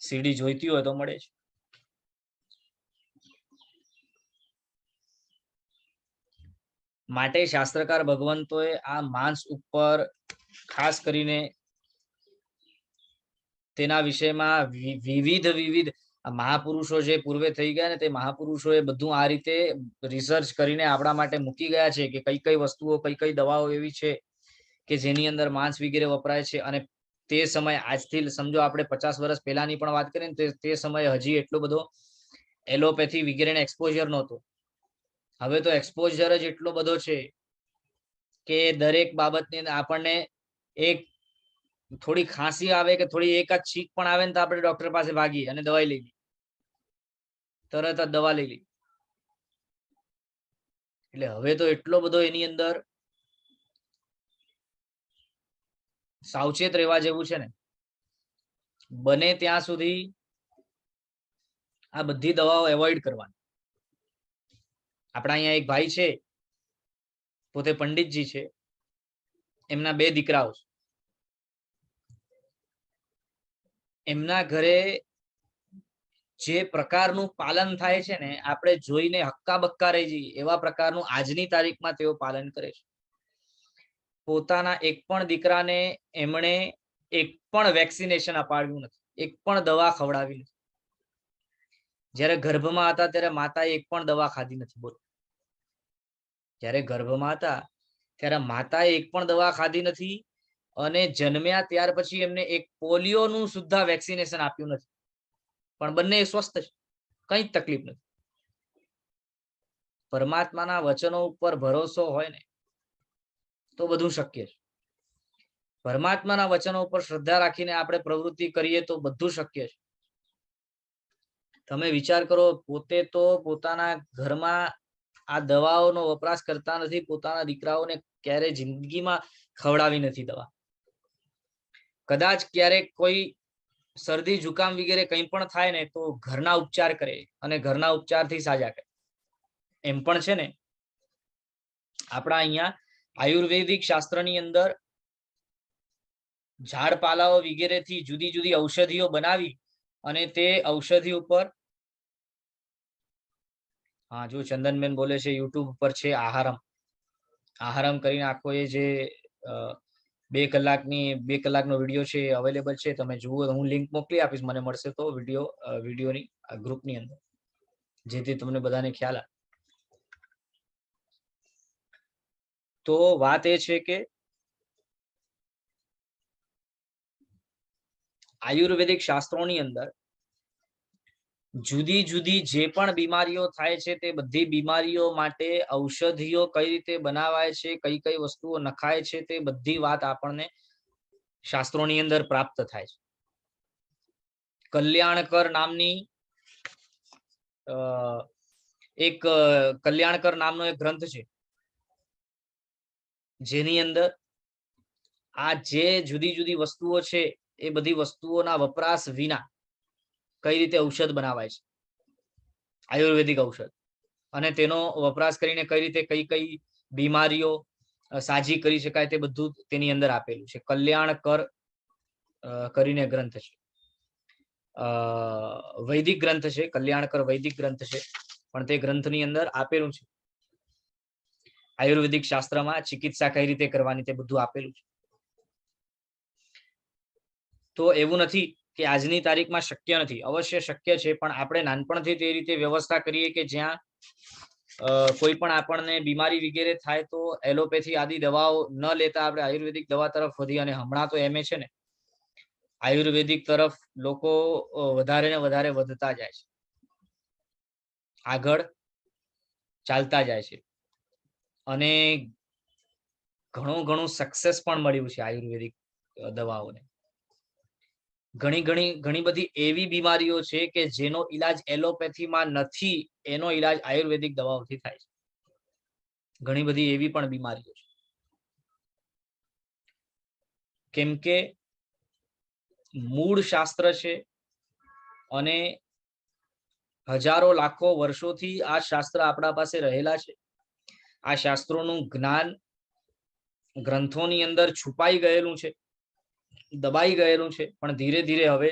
સીડી જોઈતી હોય તો મળે છે. માટે શાસ્ત્રકાર ભગવંતોએ આ માંસ ઉપર ખાસ કરીને તેના વિષયમાં વિવિધ મહાપુરુષો જે પૂર્વે થઈ ગયા ને તે મહાપુરુષોએ બધું આ રીતે રિસર્ચ કરીને આપણા માટે મૂકી ગયા છે કે કઈ વસ્તુઓ કઈ દવાઓ એવી છે કે જેની અંદર માંસ વગેરે વપરાય છે. અને તે સમય આજથી સમજો આપણે 50 વર્ષ પહેલાની પણ વાત કરીએ ને તે સમયે હજી એટલો બધો એલોપેથી વગેરેને એક્સપોઝર નહોતો. હવે તો એક્સપોઝર જ એટલો બધો છે કે દરેક બાબતની આપણને એક થોડી ખાંસી આવે કે થોડી એકાદ છીંક પણ આવે ને તો આપણે ડોક્ટર પાસે ભાગીએ અને દવાઈ લઈ લઈએ, તરત જ દવા લઈ લઈએ. એટલે હવે તો એટલો બધો એની અંદર સાવચેત રહેવા જેવું છે ને, બને ત્યાં સુધી આ બધી દવાઓ એવોઇડ કરવાની. આપણા અહીંયા એક ભાઈ છે, પોતે પંડિતજી છે, એમના 2 દીકરાઓ છે. એમના ઘરે જે પ્રકારનું પાલન થાય છે ને, આપણે જોઈને હક્કા બક્કા રહી જઈએ એવા પ્રકારનું આજની તારીખમાં તેઓ પાલન કરે છે. પોતાના એક પણ દીકરાને એમણે એક પણ વેક્સિનેશન અપાવ્યું નથી, એક પણ દવા ખવડાવી નથી. જ્યારે ગર્ભમાં હતા ત્યારે માતાએ એક પણ દવા ખાધી નથી. બોલો, જ્યારે ગર્ભમાં હતા ત્યારે માતાએ એક પણ દવા ખાધી નથી, અને જન્મ્યા ત્યાર પછી એમને એક પોલિયોનું સુદ્ધા વેક્સિનેશન આપ્યું નથી. પણ બંને સ્વસ્થ છે, કઈ જ તકલીફ નથી. પરમાત્માના વચનો ઉપર ભરોસો હોય ને તો બધું શક્ય છે. પરમાત્માના વચનો ઉપર શ્રદ્ધા રાખીને આપણે પ્રવૃત્તિ કરીએ તો બધું શક્ય છે. તમે વિચાર કરો, પોતે તો પોતાના ઘરમાં આ દવાઓનો વપરાશ કરતા નથી, પોતાના દીકરાઓને ક્યારે જિંદગીમાં ખવડાવી નથી દવા. કદાચ ક્યારેક કોઈ શરદી જુકામ વગેરે કંઈ પણ થાય ને તો ઘરના ઉપચાર કરે અને ઘરના ઉપચારથી સાજા કરે. એમ પણ છે ને, આપણા અહીંયા આયુર્વેદિક શાસ્ત્રની અંદર ઝાડપાલાઓ વગેરેથી જુદી જુદી ઔષધિઓ બનાવી અને તે ઔષધિ ઉપર, હા જો ચંદનબેન બોલે છે યુટ્યુબ પર છે આહારમ કરીને આખો એ જે 2 કલાકનો વિડીયો છે અવેલેબલ છે. તમે જુઓ, હું લિંક મોકલી આપીશ, મને મળશે તો વિડીયોની ગ્રુપની અંદર, જેથી તમને બધાને ખ્યાલ આવે. તો વાત એ છે કે આયુર્વેદિક શાસ્ત્રોની અંદર જુદી જુદી જે પણ બીમારીઓ થાય છે તે બધી બીમારીઓ માટે ઔષધિઓ કઈ રીતે બનાવાય છે, કઈ કઈ વસ્તુઓ નખાય છે, તે બધી વાત આપણને શાસ્ત્રોની અંદર પ્રાપ્ત થાય છે. કલ્યાણકર નામની એક કલ્યાણકર નામનો એક ગ્રંથ છે, જેની અંદર આ જે જુદી જુદી વસ્તુઓ છે એ બધી વસ્તુઓના વપરાશ વિના કઈ રીતે ઔષધ બનાવાય છે, આયુર્વેદિક ઔષધ, અને તેનો વપરાશ કરીને કઈ રીતે કઈ કઈ બીમારીઓ સાજી કરી શકાય તે બધું તેની અંદર આપેલું છે. કલ્યાણકર કરીને ગ્રંથ છે, વૈદિક ગ્રંથ છે, કલ્યાણકર વૈદિક ગ્રંથ છે, પણ તે ગ્રંથની અંદર આપેલું છે આયુર્વેદિક શાસ્ત્રમાં ચિકિત્સા કઈ રીતે કરવાની તે બધું આપેલું છે. તો એવું નથી કે આજની તારીખમાં શક્ય નથી, અવશ્ય શક્ય છે, પણ આપણે નાનપણથી તે રીતે વ્યવસ્થા કરીએ કે જ્યાં કોઈ પણ આપણને બીમારી વગેરે થાય તો એલોપેથી આદિ દવાઓ ન લેતા આપણે આયુર્વેદિક દવા તરફ વધી. અને હમણાં તો એમ છે ને, આયુર્વેદિક તરફ લોકો વધારે ને વધારે વધતા જાય છે, આગળ ચાલતા જાય છે, અને ઘણું સક્સેસ પણ મળ્યું છે આયુર્વેદિક દવાઓને. ઘણી બધી એવી બીમારીઓ છે કે જેનો ઈલાજ એલોપેથીમાં નથી, એનો ઈલાજ આયુર્વેદિક દવાઓથી થાય છે. ઘણી બધી એવી પણ બીમારીઓ છે, કેમ કે મૂળ શાસ્ત્ર છે અને હજારો લાખો વર્ષોથી આ શાસ્ત્ર આપણા પાસે રહેલા છે. આ શાસ્ત્રોનું જ્ઞાન ગ્રંથોની અંદર છુપાઈ ગયેલું છે, દબાઈ ગયેલું છે, પણ ધીરે ધીરે હવે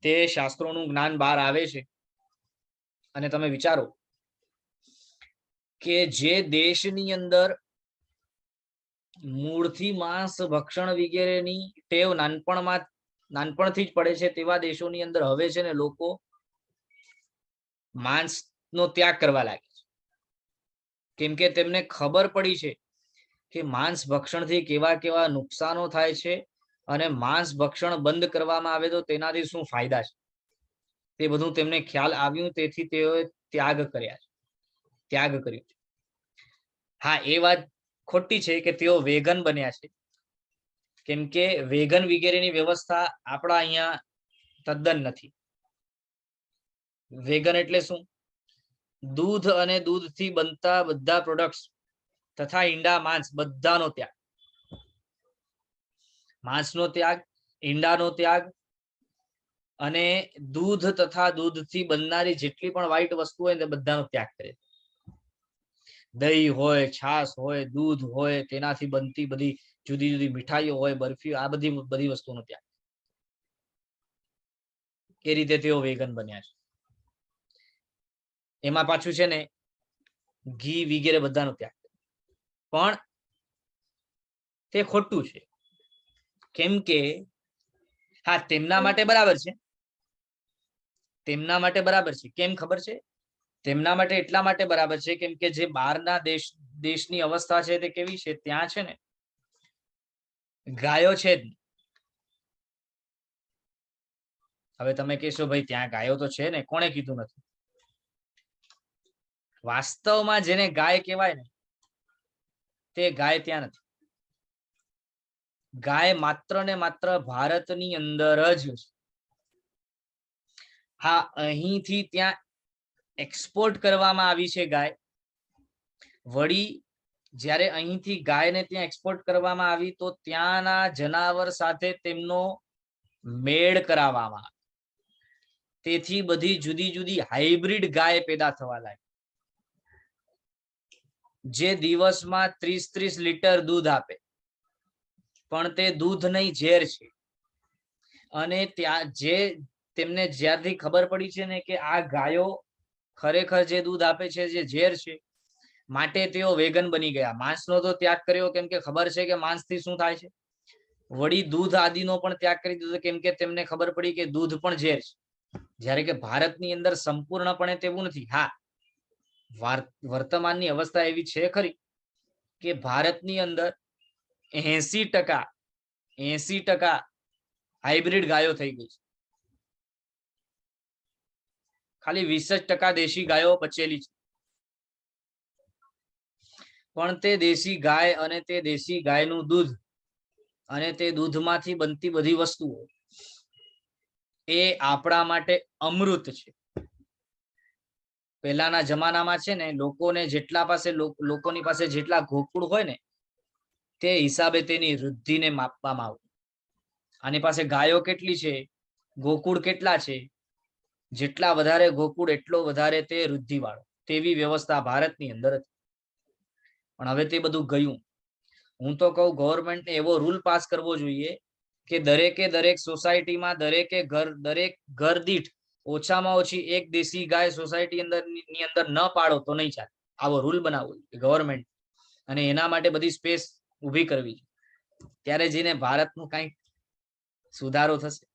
તે શાસ્ત્રોનું જ્ઞાન બહાર આવે છે. અને તમે વિચારો કે જે દેશની અંદર મૂળથી માંસ ભક્ષણ વગેરેની ટેવ નાનપણથી જ પડે છે, તેવા દેશોની અંદર હવે છે ને લોકો માંસનો ત્યાગ કરવા લાગે છે, કેમ કે તેમને ખબર પડી છે કે માંસ ભક્ષણથી કેવા કેવા નુકસાનો થાય છે, અને માંસ ભક્ષણ બંધ કરવામાં આવે તો તેનાથી શું ફાયદા છે, તે બધું તેમને ખ્યાલ આવ્યું. તેથી તેઓએ ત્યાગ કર્યો છે. હા, એ વાત ખોટી છે કે તેઓ વેગન બન્યા છે, કેમ કે વેગન વગેરેની વ્યવસ્થા આપણા અહીંયા તદ્દન નથી. વેગન એટલે શું? દૂધ અને દૂધથી બનતા બધા પ્રોડક્ટ્સ તથા ઈંડા માંસ બધાનો ત્યાગ, માંસનો ત્યાગ, ઈંડાનો ત્યાગ, અને દૂધ તથા દૂધથી બનનારી જેટલી પણ વ્હાઈટ વસ્તુ હોય તે બધાનો ત્યાગ કરે. દહીં હોય, છાશ હોય, દૂધ હોય, તેનાથી બનતી બધી જુદી જુદી મીઠાઈઓ હોય, બરફી, આ બધી વસ્તુનો ત્યાગ. એ રીતે તેઓ વેગન બન્યા છે. એમાં પાછું છે ને ઘી વગેરે બધાનો ત્યાગ, પણ તે ખોટું છે. કેમ કે હા, તેમના માટે બરાબર છે, તેમના માટે બરાબર છે. કેમ ખબર છે? તેમના માટે એટલા માટે બરાબર છે કેમ કે જે બહારના દેશની અવસ્થા છે તે કેવી છે, ત્યાં છે ને ગાયો છે જ. હવે તમે કહેશો ભાઈ ત્યાં ગાયો તો છે ને, કોણે કીધું નથી? વાસ્તવમાં જેને ગાય કહેવાય ને તે ગાય ત્યાં નથી. ગાય માત્ર ને માત્ર ભારતની અંદર જ છે. હા, અહીંથી ત્યાં એક્સપોર્ટ કરવામાં આવી છે ગાય. વળી જ્યારે અહીંથી ગાયને ત્યાં એક્સપોર્ટ કરવામાં આવી તો ત્યાંના જનાવર સાથે તેમનો મેળ કરાવવામાં આવે. તેથી બધી જુદી જુદી હાઇબ્રિડ ગાય પેદા થવા લાગી, જે દિવસમાં 30-30 લીટર દૂધ આપે. પણ તે દૂધ નહીં, ઝેર છે. અને ત્યાં જે તેમને જ્યારથી ખબર પડી છે ને કે આ ગાયો ખરેખર જે દૂધ આપે છે જે ઝેર છે, માટે તેઓ વેગન બની ગયા. માંસનો તો ત્યાગ કર્યો કેમ કે ખબર છે કે માંસથી શું થાય છે. વળી દૂધ આદિનો પણ ત્યાગ કરી દીધો કેમ કે તેમને ખબર પડી કે દૂધ પણ ઝેર છે. જ્યારે કે ભારતની અંદર સંપૂર્ણપણે તેવું નથી. હા, વર્તમાનની અવસ્થા એવી છે ખરી કે ભારતની અંદર 80% હાઇબ્રિડ ગાયો થઈ ગઈ છે. ખાલી 20% દેશી ગાયો બચેલી છે. પણ તે દેશી ગાય અને તે દેશી ગાયનું દૂધ અને તે દૂધમાંથી બનતી બધી વસ્તુઓ એ આપણા માટે અમૃત છે. પહેલાના જમાનામાં છે ને લોકોની પાસે જેટલા ગોકુળ હોય ને તે હિસાબે તેની વૃદ્ધિને માપવામાં આવતું. આની પાસે ગાયો કેટલી છે, ગોકુળ કેટલા છે, જેટલા વધારે ગોકુળ એટલો વધારે તે વૃદ્ધિવાળો, તેવી વ્યવસ્થા ભારતની અંદર હતી. પણ હવે તે બધું ગયું. હું તો કહું ગવર્મેન્ટને એવો રૂલ પાસ કરવો જોઈએ કે દરેક સોસાયટીમાં દરેક ઘર દીઠ ઓછામાં ઓછી એક દેશી ગાય સોસાયટી ની અંદર ન પાડો તો નહીં ચાલે. આવો રૂલ બનાવવો ગવર્મેન્ટ, અને એના માટે બધી સ્પેસ ઊભી કરવી, ત્યારે જઈને ભારતનું કંઈક સુધારો થશે.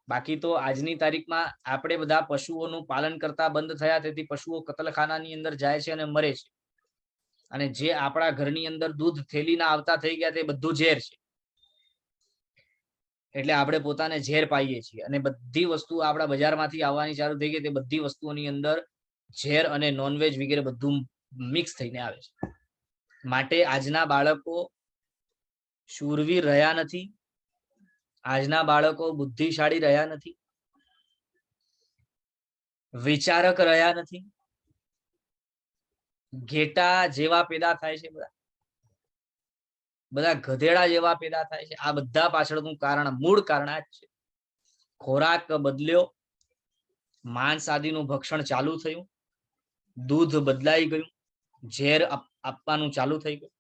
બાકી તો આજની તારીખમાં આપણે બધા પશુઓનું પાલન કરતા બંધ થયા, તેથી પશુઓ કતલખાનાની અંદર જાય છે અને મરે છે. અને જે આપણા ઘરની અંદર દૂધ થેલીના આવતા થઈ ગયા તે બધું ઝેર છે. એટલે આપણે પોતાને ઝેર પાઈએ છીએ અને બધી વસ્તુ આપણા બજારમાંથી આવવાની ચાલુ થઈ ગઈ. તે બધી વસ્તુઓની અંદર ઝેર અને નોનવેજ વગેરે બધું મિક્સ થઈને આવે છે. માટે આજના બાળકો શૂરવીર રહ્યા નથી, આજના બાળકો બુદ્ધિશાળી રહ્યા નથી, વિચારક રહ્યા નથી. ઘેટા જેવા પેદા થાય છે, બધા ગધેડા જેવા પેદા થાય છે. આ બધા પાછળનું મૂળ કારણ આ જ છે. ખોરાક બદલ્યો, માંસ આદિનું ભક્ષણ ચાલુ થયું, દૂધ બદલાઈ ગયું, ઝેર આપવાનું ચાલુ થઈ ગયું.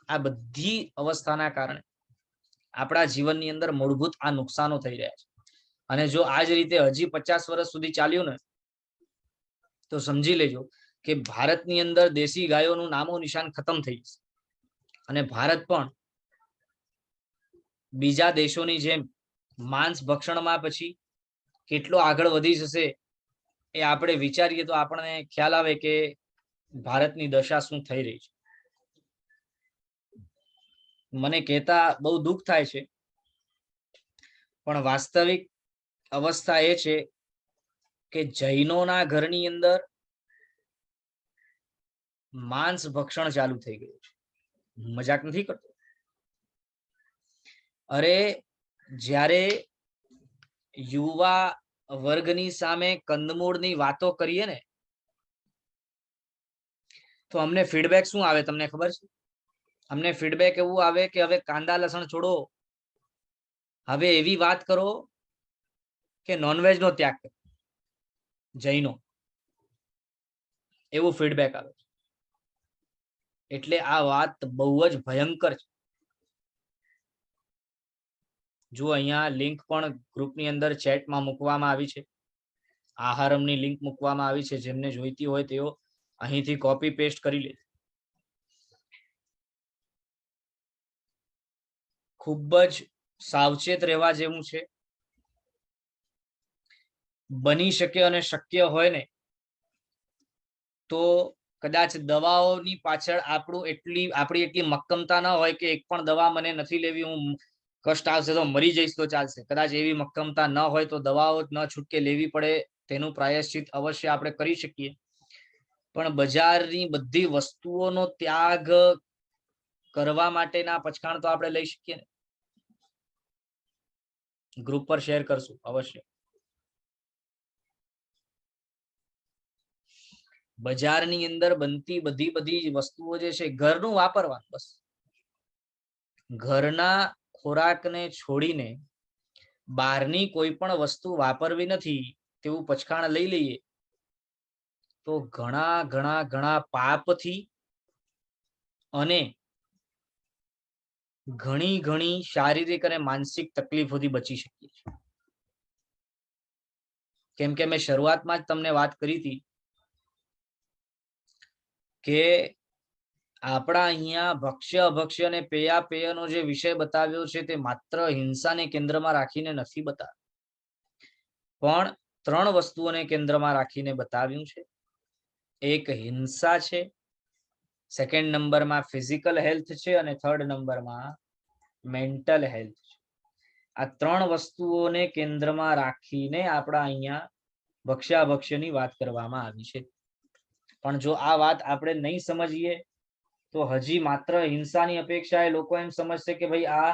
આ બધી અવસ્થાના કારણે આપણા જીવનની અંદર મૂળભૂત આ નુકસાનો થઈ રહ્યા છે. અને જો આ જ રીતે હજી 50 વર્ષ સુધી ચાલ્યું ને તો સમજી લેજો કે ભારતની અંદર દેશી ગાયોનું નામો નિશાન ખતમ થઈ જશે. અને ભારત પણ બીજા દેશોની જેમ માંસ ભક્ષણમાં પછી કેટલો આગળ વધી જશે એ આપણે વિચારીએ તો આપણને ખ્યાલ આવે કે ભારતની દશા શું થઈ રહી છે. મને કહેતા બહુ દુઃખ થાય છે, પણ વાસ્તવિક અવસ્થા એ છે કે જૈનોના ઘરની અંદર માંસ ભક્ષણ ચાલુ થઈ ગયું છે. મજાક નથી કરતો. અરે જ્યારે યુવા વર્ગની સામે કંદમૂળની વાતો કરીએ ને તો અમને ફીડબેક શું આવે તમને ખબર છે? અમને ફીડબેક એવું આવે કે હવે કાંદા લસણ છોડો, હવે એવી વાત કરો કે નોનવેજ નો ત્યાગ કરો, જૈનો, એવું ફીડબેક આવે છે. એટલે આ વાત બહુ જ ભયંકર છે. જો અહીંયા લિંક પણ ગ્રુપની અંદર ચેટમાં મૂકવામાં આવી છે. આહારમની લિંક મૂકવામાં આવી છે. જેમને જોઈતી હોય તેઓ અહીંથી કોપી પેસ્ટ કરી લે. ખૂબ જ સાવચેત રહેવા જેવું છે. બની શકે અને શક્ય હોય ને તો કદાચ દવાઓની પાછળ આપણી એટલી મક્કમતા ન હોય કે એક પણ દવા મને નથી લેવી, હું કષ્ટ આવશે તો મરી જઈશ તો ચાલશે. કદાચ એવી મક્કમતા ન હોય તો દવાઓ ન છૂટકે લેવી પડે, તેનું પ્રાયશ્ચિત અવશ્ય આપણે કરી શકીએ. પણ બજારની બધી વસ્તુઓનો ત્યાગ કરવા માટેના પચખાણ તો આપણે લઈ શકીએ ને. ગ્રુપ પર શેર કરશું અવશ્ય. બજારની અંદર બનતી બધી વસ્તુઓ જે છે ઘરનું વાપરવાનું, બસ ઘરના ખોરાકને છોડીને બહારની કોઈ પણ વસ્તુ વાપરવી નથી તેવું પચખાણ લઈ લઈએ તો ઘણા પાપથી અને ઘણી શારીરિક અને માનસિક તકલીફોથી બચી શકીએ છીએ. કેમ કે મેં શરૂઆતમાં જ તમને વાત કરી હતી કે આપણા અહીંયા ભક્ષ્ય અભક્ષ્ય અને પેયાપેયનો જે વિષય બતાવ્યો છે તે માત્ર હિંસાને કેન્દ્રમાં રાખીને નથી બતાવ્યો, પણ 3 વસ્તુઓને કેન્દ્રમાં રાખીને બતાવ્યું છે. એક હિંસા છે, સેકન્ડ નંબરમાં ફિઝિકલ હેલ્થ છે અને થર્ડ નંબરમાં મેન્ટલ હેલ્થ છે. આ 3 વસ્તુઓને કેન્દ્રમાં રાખીને આપણા અહીંયા ભક્ષ્યાભક્ષ્યની વાત કરવામાં આવી છે. પણ જો આ વાત આપણે નહીં સમજીએ તો હજી માત્ર હિંસાની અપેક્ષાએ લોકો એમ સમજશે કે ભાઈ આ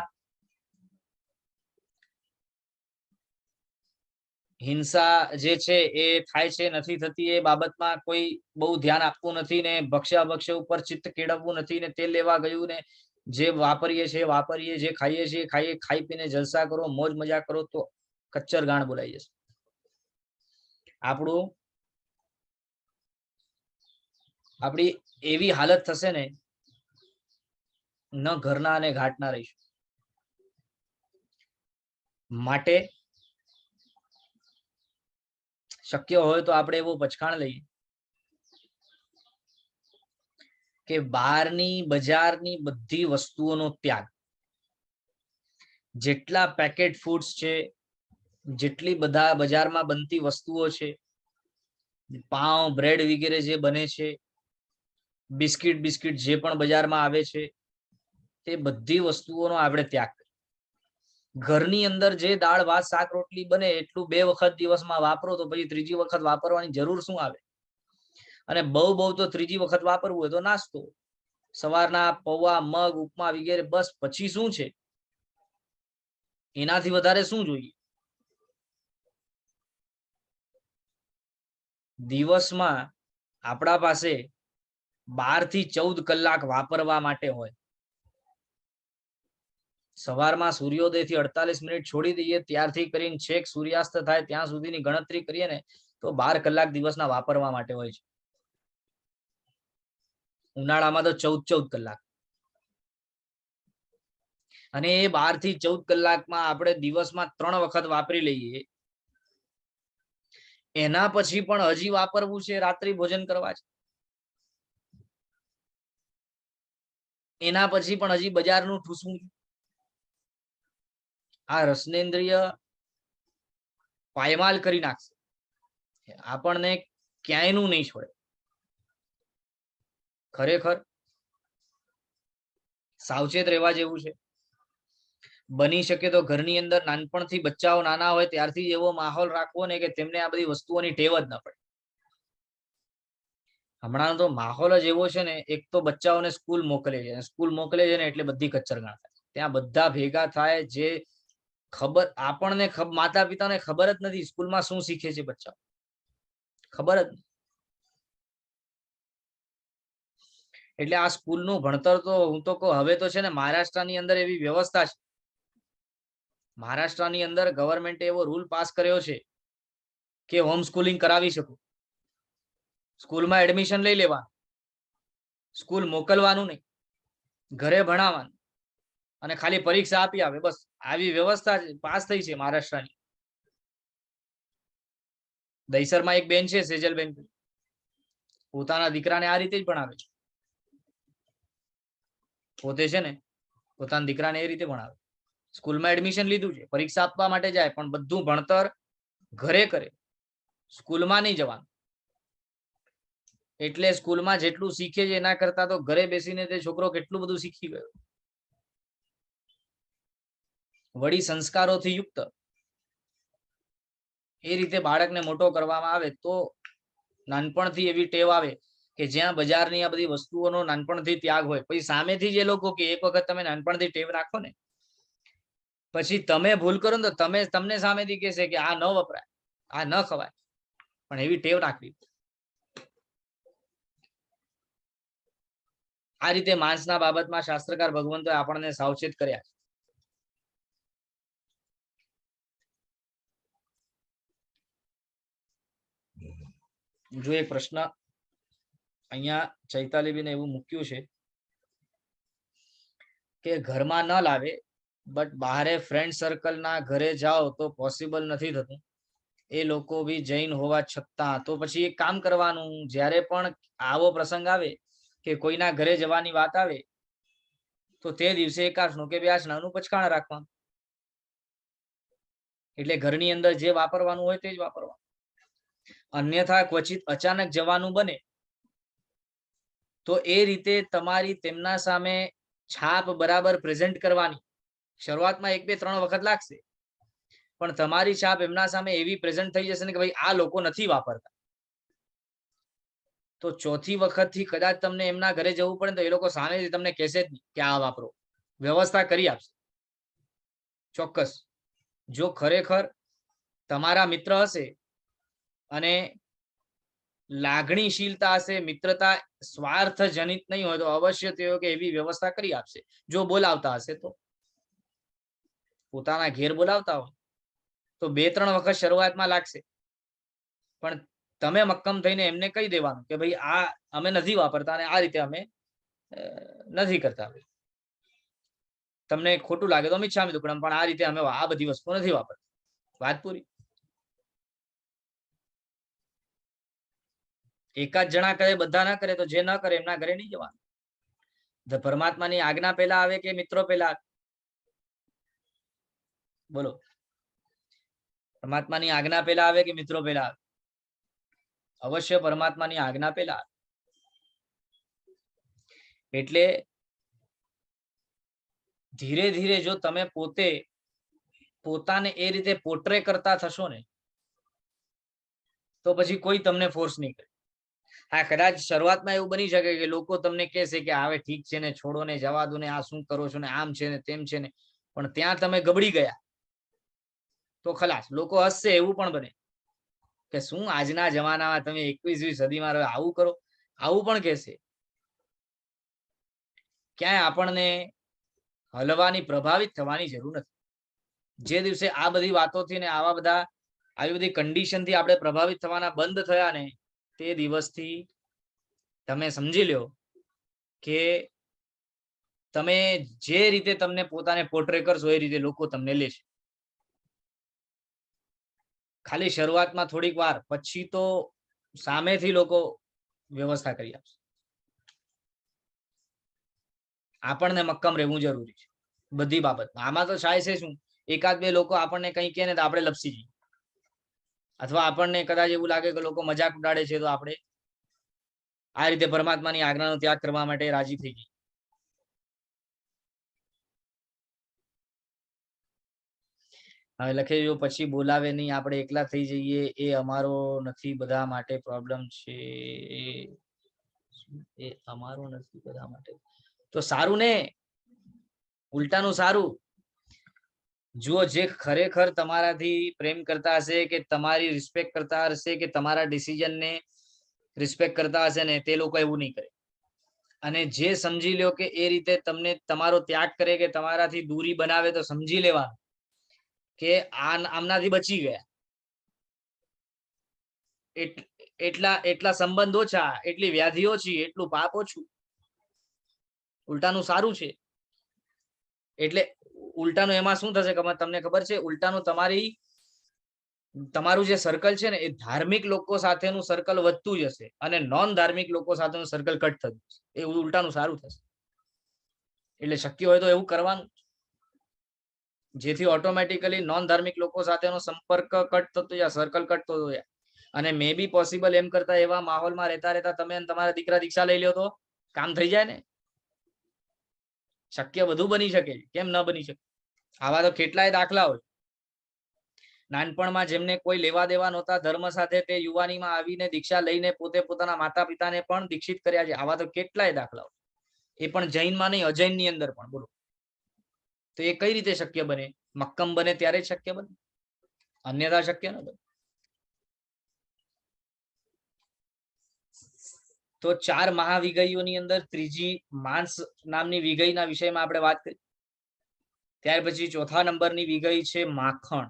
હિંસા જે છે એ થાય છે નથી થતી એ બાબતમાં કોઈ બહુ ધ્યાન આપવું નથી ને ભક્ષ્યાભક્ષ્ય ઉપર ચિત્ત કેળવવું નથી ને તે લેવા ગયું ને જે વાપરીએ છીએ વાપરીએ, જે ખાઈએ છીએ ખાઈએ, ખાઈ પીને જલસા કરો, મોજ મજા કરો તો કચ્ચર ગાણ બોલાઈ જશે. આપણી એવી હાલત થશે ને ન ઘરના અને ઘાટના રહીશું. માટે શક્ય હોય તો આપણે એવો પચખાણ લઈએ કે બહારની બજારની બધી વસ્તુઓનો ત્યાગ. જેટલા પેકેટ ફૂડ્સ છે, જેટલી બધા બજારમાં બનતી વસ્તુઓ છે, પાઉં બ્રેડ વગેરે જે બને છે, બિસ્કિટ જે પણ બજારમાં આવે છે તે બધી વસ્તુઓનો આપણે ત્યાગ કરીએ. ઘરની અંદર જે દાળ ભાત શાક રોટલી બને એટલું 2 વખત દિવસમાં વાપરો તો પછી ત્રીજી વખત વાપરવાની જરૂર શું આવે? અને બહુ તો ત્રીજી વખત વાપરવું હોય તો નાસ્તો, સવારના પૌવા મગ ઉપમા વગેરે, બસ પછી શું છે? એનાથી વધારે શું જોઈએ? દિવસમાં આપણા પાસે 12 થી 14 કલાક વાપરવા માટે હોય. સવારમાં સૂર્યોદયથી 48 મિનિટ છોડી દઈએ ત્યારથી કરીને છેક સૂર્યાસ્ત થાય ત્યાં સુધીની ગણતરી કરીએ ને તો 12 કલાક દિવસના વાપરવા માટે હોય છે. ઉનાળામાં તો 14 કલાક. અને એ 12 થી 14 કલાકમાં આપણે દિવસમાં 3 વખત વાપરી લઈએ. એના પછી પણ હજી વાપરવું છે, રાત્રિ ભોજન કરવા છે. એના પછી પણ હજી બજારનું ઠૂસવું. આ રસનેન્દ્રિય પાયમાલ કરી નાખશે. આપણને ક્યાંયનું નહીં છોડે. ખરેખર સાવચેત રહેવા જેવું છે. બની શકે તો ઘરની અંદર નાનપણથી બચ્ચાઓ નાના હોય ત્યારથી એવો માહોલ રાખવો ને કે તેમને આ બધી વસ્તુઓની ટેવ જ ન પડે. હમણાં તો માહોલ જ એવો છે ને, એક તો બચ્ચાઓને સ્કૂલ મોકલે છે, સ્કૂલ મોકલે છે ને એટલે બધી કચ્ચરગાણ થાય. ત્યાં બધા ભેગા થાય જે ખબર આપણને માતા પિતાને ખબર જ નથી સ્કૂલમાં શું શીખે છે બચ્ચાઓ, ખબર જ. એટલે આ સ્કૂલનું ભણતર તો હું તો કહું હવે તો છે ને મહારાષ્ટ્રની અંદર એવી વ્યવસ્થા છે. મહારાષ્ટ્રની અંદર ગવર્મેન્ટે એવો રૂલ પાસ કર્યો છે કે હોમ સ્કૂલિંગ કરાવી શકો. સ્કૂલમાં એડમિશન લઈ લેવાનું, સ્કૂલ મોકલવાનું નહીં, ઘરે ભણાવવાનું. અને ખાલી પરીક્ષા આપી આવે, બસ આવી વ્યવસ્થા પાસ થઈ છે મહારાષ્ટ્રની. દહીસરમાં એક બેન છે સેજલબેન, પોતાના દીકરાને આ રીતે જ ભણાવે છે. પોતે છે ને પોતાના દીકરાને એ રીતે ભણાવે. સ્કૂલમાં એડમિશન લીધું છે, પરીક્ષા આપવા માટે જાય, પણ બધું ભણતર ઘરે કરે, સ્કૂલમાં નહીં જવાનું. એટલે સ્કૂલમાં જેટલું શીખે છે એના કરતા તો ઘરે બેસીને તે છોકરો કેટલું બધું શીખી ગયો. વળી સંસ્કારોથી યુક્ત એ રીતે બાળકને મોટો કરવામાં આવે તો નાનપણથી એવી ટેવ આવે કે જ્યાં બજારની આ બધી વસ્તુઓનો નાનપણથી ત્યાગ હોય. પછી સામેથી જે લોકો કે એક વખત તમે નાનપણથી ટેવ રાખો ને, પછી તમે ભૂલ કરો ને તો તમને સામેથી કહેશે કે આ ન વપરાય, આ ન ખવાય, પણ એવી ટેવ રાખવી. આ રીતે માંસના બાબતમાં શાસ્ત્રકાર ભગવંતોએ આપણને સાવચેત કર્યા. જો એક પ્રશ્ન અહીંયા ચૈતાલીબેન એવું મૂક્યું છે કે ઘરમાં ન લાવે બટ બહારે ફ્રેન્ડ સર્કલના ઘરે જાઓ તો પોસિબલ નથી થતું, એ લોકો બી જૈન હોવા છતાં. તો પછી એક કામ કરવાનું, જ્યારે પણ આવો પ્રસંગ આવે કે કોઈના ઘરે જવાની વાત આવે તો તે દિવસે એકાશનું કે બ્યાસનાનું પચકાણ રાખવાનું. એટલે ઘરની અંદર જે વાપરવાનું હોય તે જ વાપરવાનું. અન્યથા ક્વચિત અચાનક જવાનું બને તો એ રીતે તમારી તેમના સામે છાપ બરાબર પ્રેઝન્ટ કરવાની. શરૂઆતમાં 1, 2, 3 વખત લાગશે, પણ તમારી છાપ એમના સામે એવી પ્રેઝન્ટ થઈ જશે ને કે ભાઈ આ લોકો નથી વાપરતા. તો ચોથી વખતથી કદાચ તમને એમના ઘરે જવું પડે તો એ લોકો સામેથી તમને કહેશે જ નહીં કે આ વાપરો, વ્યવસ્થા કરી આપશે ચોક્કસ. જો ખરેખર તમારા મિત્ર હશે અને લાગણીશીલતા હશે, મિત્રતા સ્વાર્થ જનિત નહીં હોય તો અવશ્ય તેઓ કે એવી વ્યવસ્થા કરી આપશે. જો બોલાવતા હશે તો, પોતાના ઘેર બોલાવતા હોય તો 2-3 વખત શરૂઆતમાં લાગશે, પણ તમે મક્કમ થઈને એમને કહી દેવાનું કે ભાઈ આ અમે નથી વાપરતા અને આ રીતે અમે નથી કરતા. તમને ખોટું લાગે તો મિચ્છામિ દુક્કડમ, પણ આ રીતે અમે આ બધી વસ્તુ નથી વાપરતા. વાત પૂરી. એકાદ જણા કરે બધા ના કરે તો જે ન કરે એમના ઘરે નહીં જવાનું. પરમાત્માની આજ્ઞા પહેલા આવે કે મિત્રો પહેલા? બોલો, પરમાત્માની આજ્ઞા પહેલા આવે કે મિત્રો પહેલા આવે? અવશ્ય પરમાત્માની આજ્ઞા પહેલા આવે. એટલે ધીરે ધીરે જો તમે પોતાને એ રીતે પોર્ટ્રે કરતા થશો ને તો પછી કોઈ તમને ફોર્સ નહીં કરે. હા, કદાચ શરૂઆતમાં એવું બની શકે કે લોકો તમને કહેશે કે હવે ઠીક છે ને, છોડો ને, જવા દો ને, આ શું કરો છો ને, આમ છે ને તેમ છે ને, પણ ત્યાં તમે ગબડી ગયા તો ખલાસ. લોકો હસશે એવું પણ બને કે શું આજના જમાનામાં તમે 21મી સદીમાં આવું કરો, આવું પણ કહેશે. ક્યાંય આપણને હલવાની, પ્રભાવિત થવાની જરૂર નથી. જે દિવસે આ બધી વાતોથી ને આવી બધી કન્ડિશનથી આપણે પ્રભાવિત થવાના બંધ થયા ને તે દિવસથી તમે સમજી લો કે તમે જે રીતે તમને પોતાને પોર્ટ્રે કરશો એ રીતે લોકો તમને લેશે. ખાલી શરૂઆતમાં થોડીક વાર, પછી તો સામેથી લોકો વ્યવસ્થા કરી આપશે. આપણને મક્કમ રહેવું જરૂરી છે બધી બાબતમાં. આમાં તો થાય છે શું, 1-2 લોકો આપણને કંઈ કહે ને તો આપણે લપસી જઈએ, અથવા આપણને કદાચ એવું લાગે કે લોકો મજાક ઉડાડે છે તો આપણે આ રીતે પરમાત્માની આજ્ઞાનો ત્યાગ કરવા માટે રાજી થઈ જઈએ. હવે લખે જો પછી બોલાવે નહીં, આપણે એકલા થઈ જઈએ, એ અમારો નથી બધા માટે પ્રોબ્લેમ છે, એ અમારો નથી બધા માટે. તો સારું ને, ઉલટાનું સારું. જો જે ખરેખર તમારાથી પ્રેમ કરતા હશે, કે તમારી રિસ્પેક્ટ કરતા હશે, કે તમારા ડિસિઝનને રિસ્પેક્ટ કરતા હશે ને, તે લોકો એવું નહીં કરે. અને જે સમજી લો કે એ રીતે તમને તમારો ત્યાગ કરે કે તમારાથી દૂરી બનાવે તો સમજી લેવાનું કે આમનાથી બચી ગયા. એટલા સંબંધ ઓછા, એટલી વ્યાધિ ઓછી, એટલું પાપ ઓછું. ઉલટાનું સારું છે. એટલે ઉલટાનું એમાં શું થશે તમને ખબર છે? ઉલટાનું તમારું જે સર્કલ છે ને એ ધાર્મિક લોકો સાથેનું સર્કલ વધતું જશે અને નોન ધાર્મિક લોકો સાથેનું સર્કલ કટ થતું જશે. એ ઉલટાનું સારું થશે. એટલે શક્ય હોય તો એવું કરવાનું, જેથી ઓટોમેટિકલી નોન ધાર્મિક લોકો સાથેનો સંપર્ક કટ થતો જાય, સર્કલ કટ થતો જાય. અને મે બી પોસિબલ એમ કરતા એવા માહોલમાં રહેતા તમે તમારા દીકરા દીક્ષા લઈ લો તો કામ થઈ જાય ને. શક્ય બધું બની શકે, કેમ ન બની શકે? આવા તો કેટલાય દાખલા હોય. નાનપણમાં જેમને કોઈ લેવા દેવા નહોતા ધર્મ સાથે, તે યુવાનીમાં આવીને દીક્ષા લઈને પોતે પોતાના માતા પિતાને પણ દીક્ષિત કર્યા છે. આવા તો કેટલાય દાખલાઓ, એ પણ જૈનમાં નહીં, અજૈન ની અંદર પણ. બોલો, તો એ કઈ રીતે શક્ય બને? મક્કમ બને ત્યારે જ શક્ય બને, અન્યથા શક્ય ન બને. તો 4 મહાવિગઈઓની અંદર ત્રીજી માંસ નામની વિગઈના વિષયમાં આપણે વાત કરી. ત્યાર પછી ચોથા નંબરની વિગઈ છે માખણ.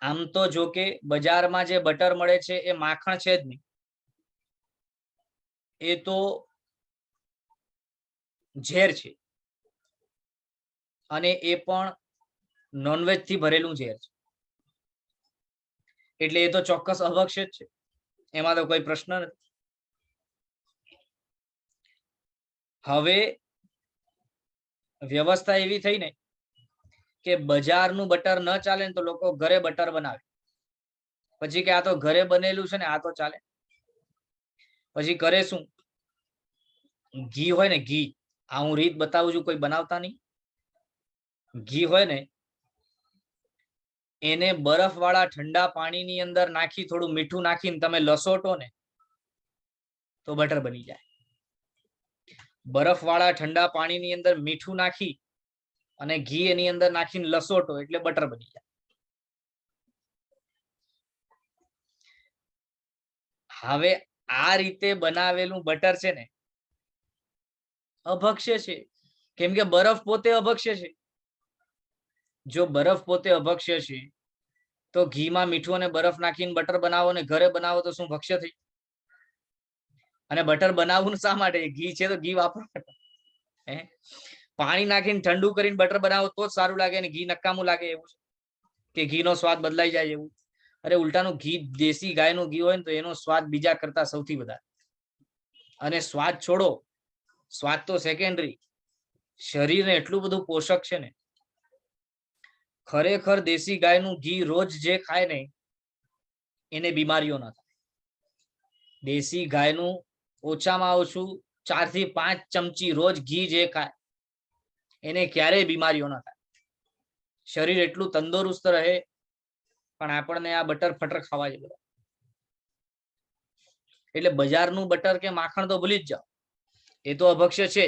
આમ તો જો કે બજારમાં જે બટર મળે છે એ માખણ છે જ નહીં, એ તો ઝેર છે, અને એ પણ નોનવેજ થી ભરેલું ઝેર છે. એટલે એ તો ચોક્કસ અભક્ષ્ય જ છે, એમાં તો કોઈ પ્રશ્ન નથી. હવે વ્યવસ્થા એવી થઈ ને કે બજારનું બટર ન ચાલે ને તો લોકો ઘરે બટર બનાવે. પછી કે આ તો ઘરે બનેલું છે ને, આ તો ચાલે. પછી કરે શું? ઘી હોય ને, ઘી, આ હું રીત બતાવું છું, કોઈ બનાવતા નહીં. ઘી હોય ને એને બરફ વાળા ઠંડા પાણીની અંદર નાખી, થોડું મીઠું નાખીને તમે લસોટો ને તો બટર બની જાય. બરફ વાળા ઠંડા પાણીની અંદર મીઠું નાખી અને ઘી એની અંદર નાખીને લસોટો એટલે બટર બની જાય. હવે આ રીતે બનાવેલું બટર છે ને અભક્ષ્ય છે, કેમ કે બરફ પોતે અભક્ષ્ય છે. જો બરફ પોતે અભક્ષ્ય છે તો ઘીમાં મીઠું અને બરફ નાખીને બટર બનાવો ને ઘરે બનાવો તો શું ભક્ષ્ય થઈ? અને બટર બનાવવું શા માટે? ઘી છે તો ઘી વાપરો. પાણી નાખીને ઠંડુ કરીને બટર બનાવો તો જ સારું લાગે ને ઘી નકામું લાગે એવું છે કે ઘીનો સ્વાદ બદલાઈ જાય એવું? અરે ઉલટાનું, ઘી દેશી ગાયનું ઘી હોય ને તો એનો સ્વાદ બીજા કરતા સૌથી વધારે. અને સ્વાદ છોડો, સ્વાદ તો સેકન્ડરી, શરીરને એટલું બધું પોષક છે ને. ખરેખર દેશી ગાયનું ઘી રોજ જે ખાય ને એને બીમારીઓ ન થાય. દેશી ગાયનું ઓછામાં ઓછું 4 થી 5 ચમચી રોજ ઘી જે ખાય એને ક્યારેય બીમારીઓ ન થાય. શરીર એટલું તંદુરસ્ત રહે. પણ આપણને આ બટર ફટર ખાવા છે બધા. એટલે બજારનું બટર કે માખણ તો ભૂલી જ જાઓ, એ તો અભક્ષ્ય છે.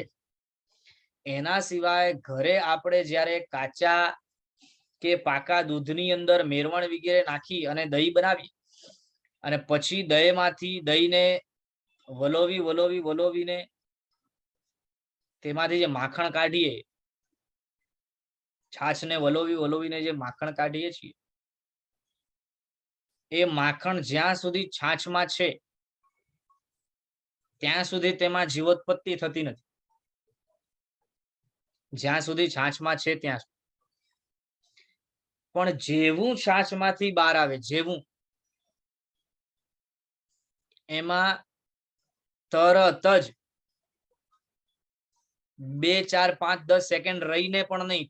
એના સિવાય ઘરે આપણે જ્યારે કાચા કે પાકા દૂધની અંદર મેરવણ વગેરે નાખી અને દહીં બનાવી અને પછી દહીંને વલોવીને તેમાંથી જે માખણ કાઢીએ, છાછને વલોવીને જે માખણ કાઢીએ છીએ, એ માખણ જ્યાં સુધી છાછમાં છે ત્યાં સુધી તેમાં જીવોત્પત્તિ થતી નથી. જ્યાં સુધી છાછમાં છે ત્યાં સુધી. પણ જેવું છાછમાંથી બહાર આવે, જેવું, એમાં તરત જ 2, 4, 5, 10 સેકન્ડ રહીને પણ નહીં,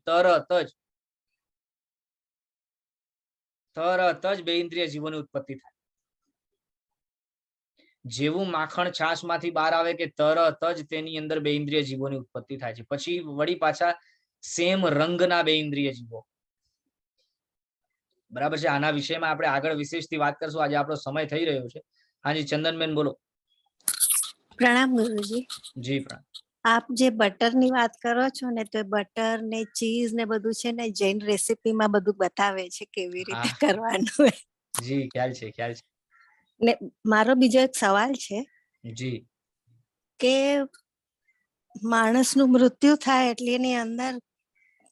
તરત જ બેઇન્દ્રિય જીવોની ઉત્પત્તિ થાય. જેવું માખણ છાશમાંથી બહાર આવે કે તરત જ તેની અંદર બેઇન્દ્રિય જીવોની ઉત્પત્તિ થાય છે. પછી વળી પાછા સેમ રંગના બેઇન્દ્રિય જીવો. બરાબર છે. આના વિષયમાં આપણે આગળ વિશેષથી વાત કરશું. આજે આપણો સમય થઈ રહ્યો છે. હાજી ચંદનબેન બોલો.
પ્રણામ ગુરુજી.
જી પ્રણામ.
આપ જે બટર ની વાત કરો છો ને, તો બટર ને ચીઝ ને બધું છે ને જૈન રેસીપીમાં બધું બતાવે છે કેવી રીતે કરવાનું.
જી ખ્યાલ છે.
ને મારો બીજો એક સવાલ છે
જી
કે માણસનું મૃત્યુ થાય એટલે એની અંદર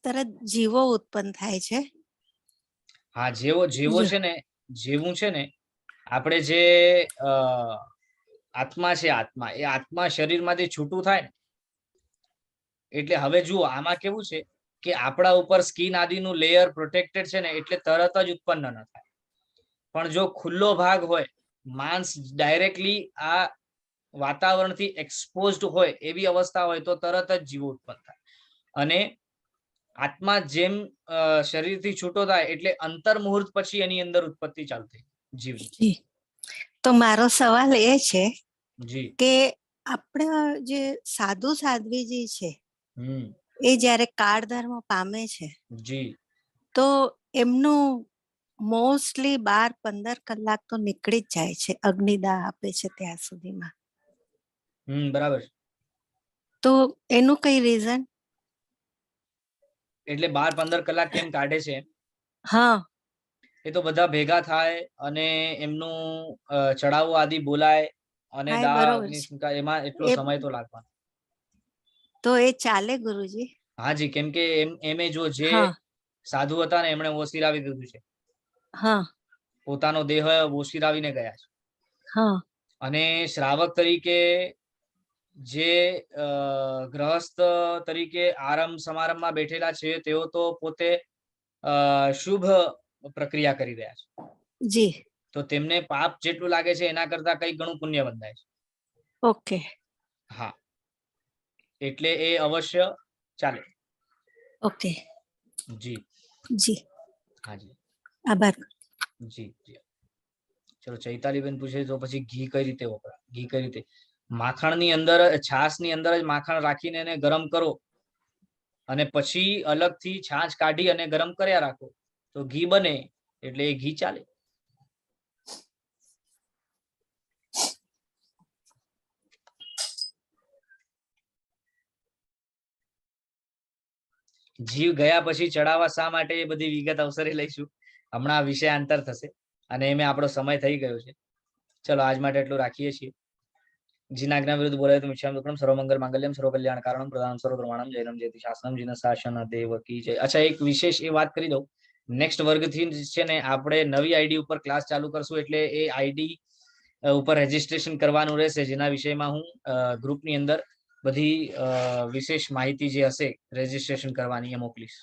તરત જીવો ઉત્પન્ન થાય છે.
હા, જેવો છે ને, જેવું છે ને, આપણે જે આત્મા છે, એ આત્મા શરીરમાંથી છૂટું થાય ને એટલે હવે જુઓ આમાં કેવું છે કે આપણા ઉપર સ્કિન આદિનું લેયર પ્રોટેક્ટેડ છે ને, એટલે તરત જ ઉત્પન્ન ન થાય. પણ જો ખુલ્લો ભાગ હોય, માંસ ડાયરેક્ટલી આ વાતાવરણથી એક્સપોઝડ હોય એવી અવસ્થા હોય તો તરત જ જીવો ઉત્પન્ન થાય. અને આત્મા જેમ શરીરથી છૂટો થાય એટલે અંતર મુહૂર્ત પછી એની અંદર ઉત્પત્તિ ચાલુ થઈ જીવની.
જી. તો મારો સવાલ એ છે
જી.
કે આપણા જે સાધુ સાધ્વીજી છે
હમ.
એ જ્યારે કાળ ધર્મ પામે છે
જી.
તો એમનું મોસ્ટલી 12-15 કલાક તો નીકળી જ જાય છે અગ્નિદાહ આપે છે ત્યાં સુધીમાં.
બરાબર.
તો એનું કઈ રીઝન?
એટલે 12-15 કલાક કેમ કાઢે છે?
હા,
એ તો બધા ભેગા થાય અને એમનું ચડાવો આદિ બોલાય અને
હા, એ
દાહ
બરોબર
અગ્નિ
છે.
સંસ્કાર, એમાં એટલો
એ
સમય તો લાગવાનો.
તો એ ચાલે ગુરુજી?
હાજી, કેમ કે એમે જો જે
હા,
સાધુ હતા ને એમણે ઓસિરાવી દીધું છે,
હા,
પોતાનો દેહ ઓસિરાવીને ગયા છે.
હા,
અને શ્રાવક તરીકે જે ગ્રહસ્થ તરીકે આરંભ સમારંભમાં બેઠેલા છે તેઓ તો પોતે શુભ પ્રક્રિયા કરી રહ્યા છે.
જી.
તો તેમને પાપ જેટલું લાગે છે એના કરતા કઈ ઘણું પુણ્ય બંધાય છે.
ઓકે.
હા, એટલે એ અવશ્ય ચાલે.
ઓકે.
જી.
જી.
હાજી.
આભાર.
જી જી. ચલો, ચૈતાલીબેન પૂછે તો પછી ઘી કઈ રીતે વપરાય? ઘી કઈ રીતે? માખણની અંદર, છાશની અંદર જ માખણ રાખીને એને ગરમ કરો અને પછી અલગથી છાશ કાઢી અને ગરમ કર્યા રાખો તો ઘી બને, એટલે એ ઘી ચાલે. જીવ ગયા પછી ચડાવવા શા માટે, એ બધી વિગત અવસરે લઈશું. હમણાં વિષયાંતર થશે અને એમે આપણો સમય થઈ ગયો છે. ચલો, આજ માટે એટલું રાખીએ છીએ. જીનાજ્ઞા વિરુદ્ધ બોલાય તો મિચ્છામિ દુક્કડમ, સર્વમંગલ માંગલ્યમ, સર્વ કલ્યાણ કારણમ, પ્રધાનમ સર્વધર્માણામ, જયરામ જયતિ શાસનમ, જીન શાસન દેવ કી જય. અચ્છા, એક વિશેષ એ વાત કરી દઉં, નેક્સ્ટ વર્ગથી છે ને આપણે નવી આઈડી ઉપર ક્લાસ ચાલુ કરશું, એટલે એ આઈડી ઉપર રજીસ્ટ્રેશન કરવાનું રહેશે, જેના વિષયમાં હું ગ્રુપની અંદર બધી વિશેષ માહિતી જે હશે રજીસ્ટ્રેશન કરવાની એ મોકલીશ.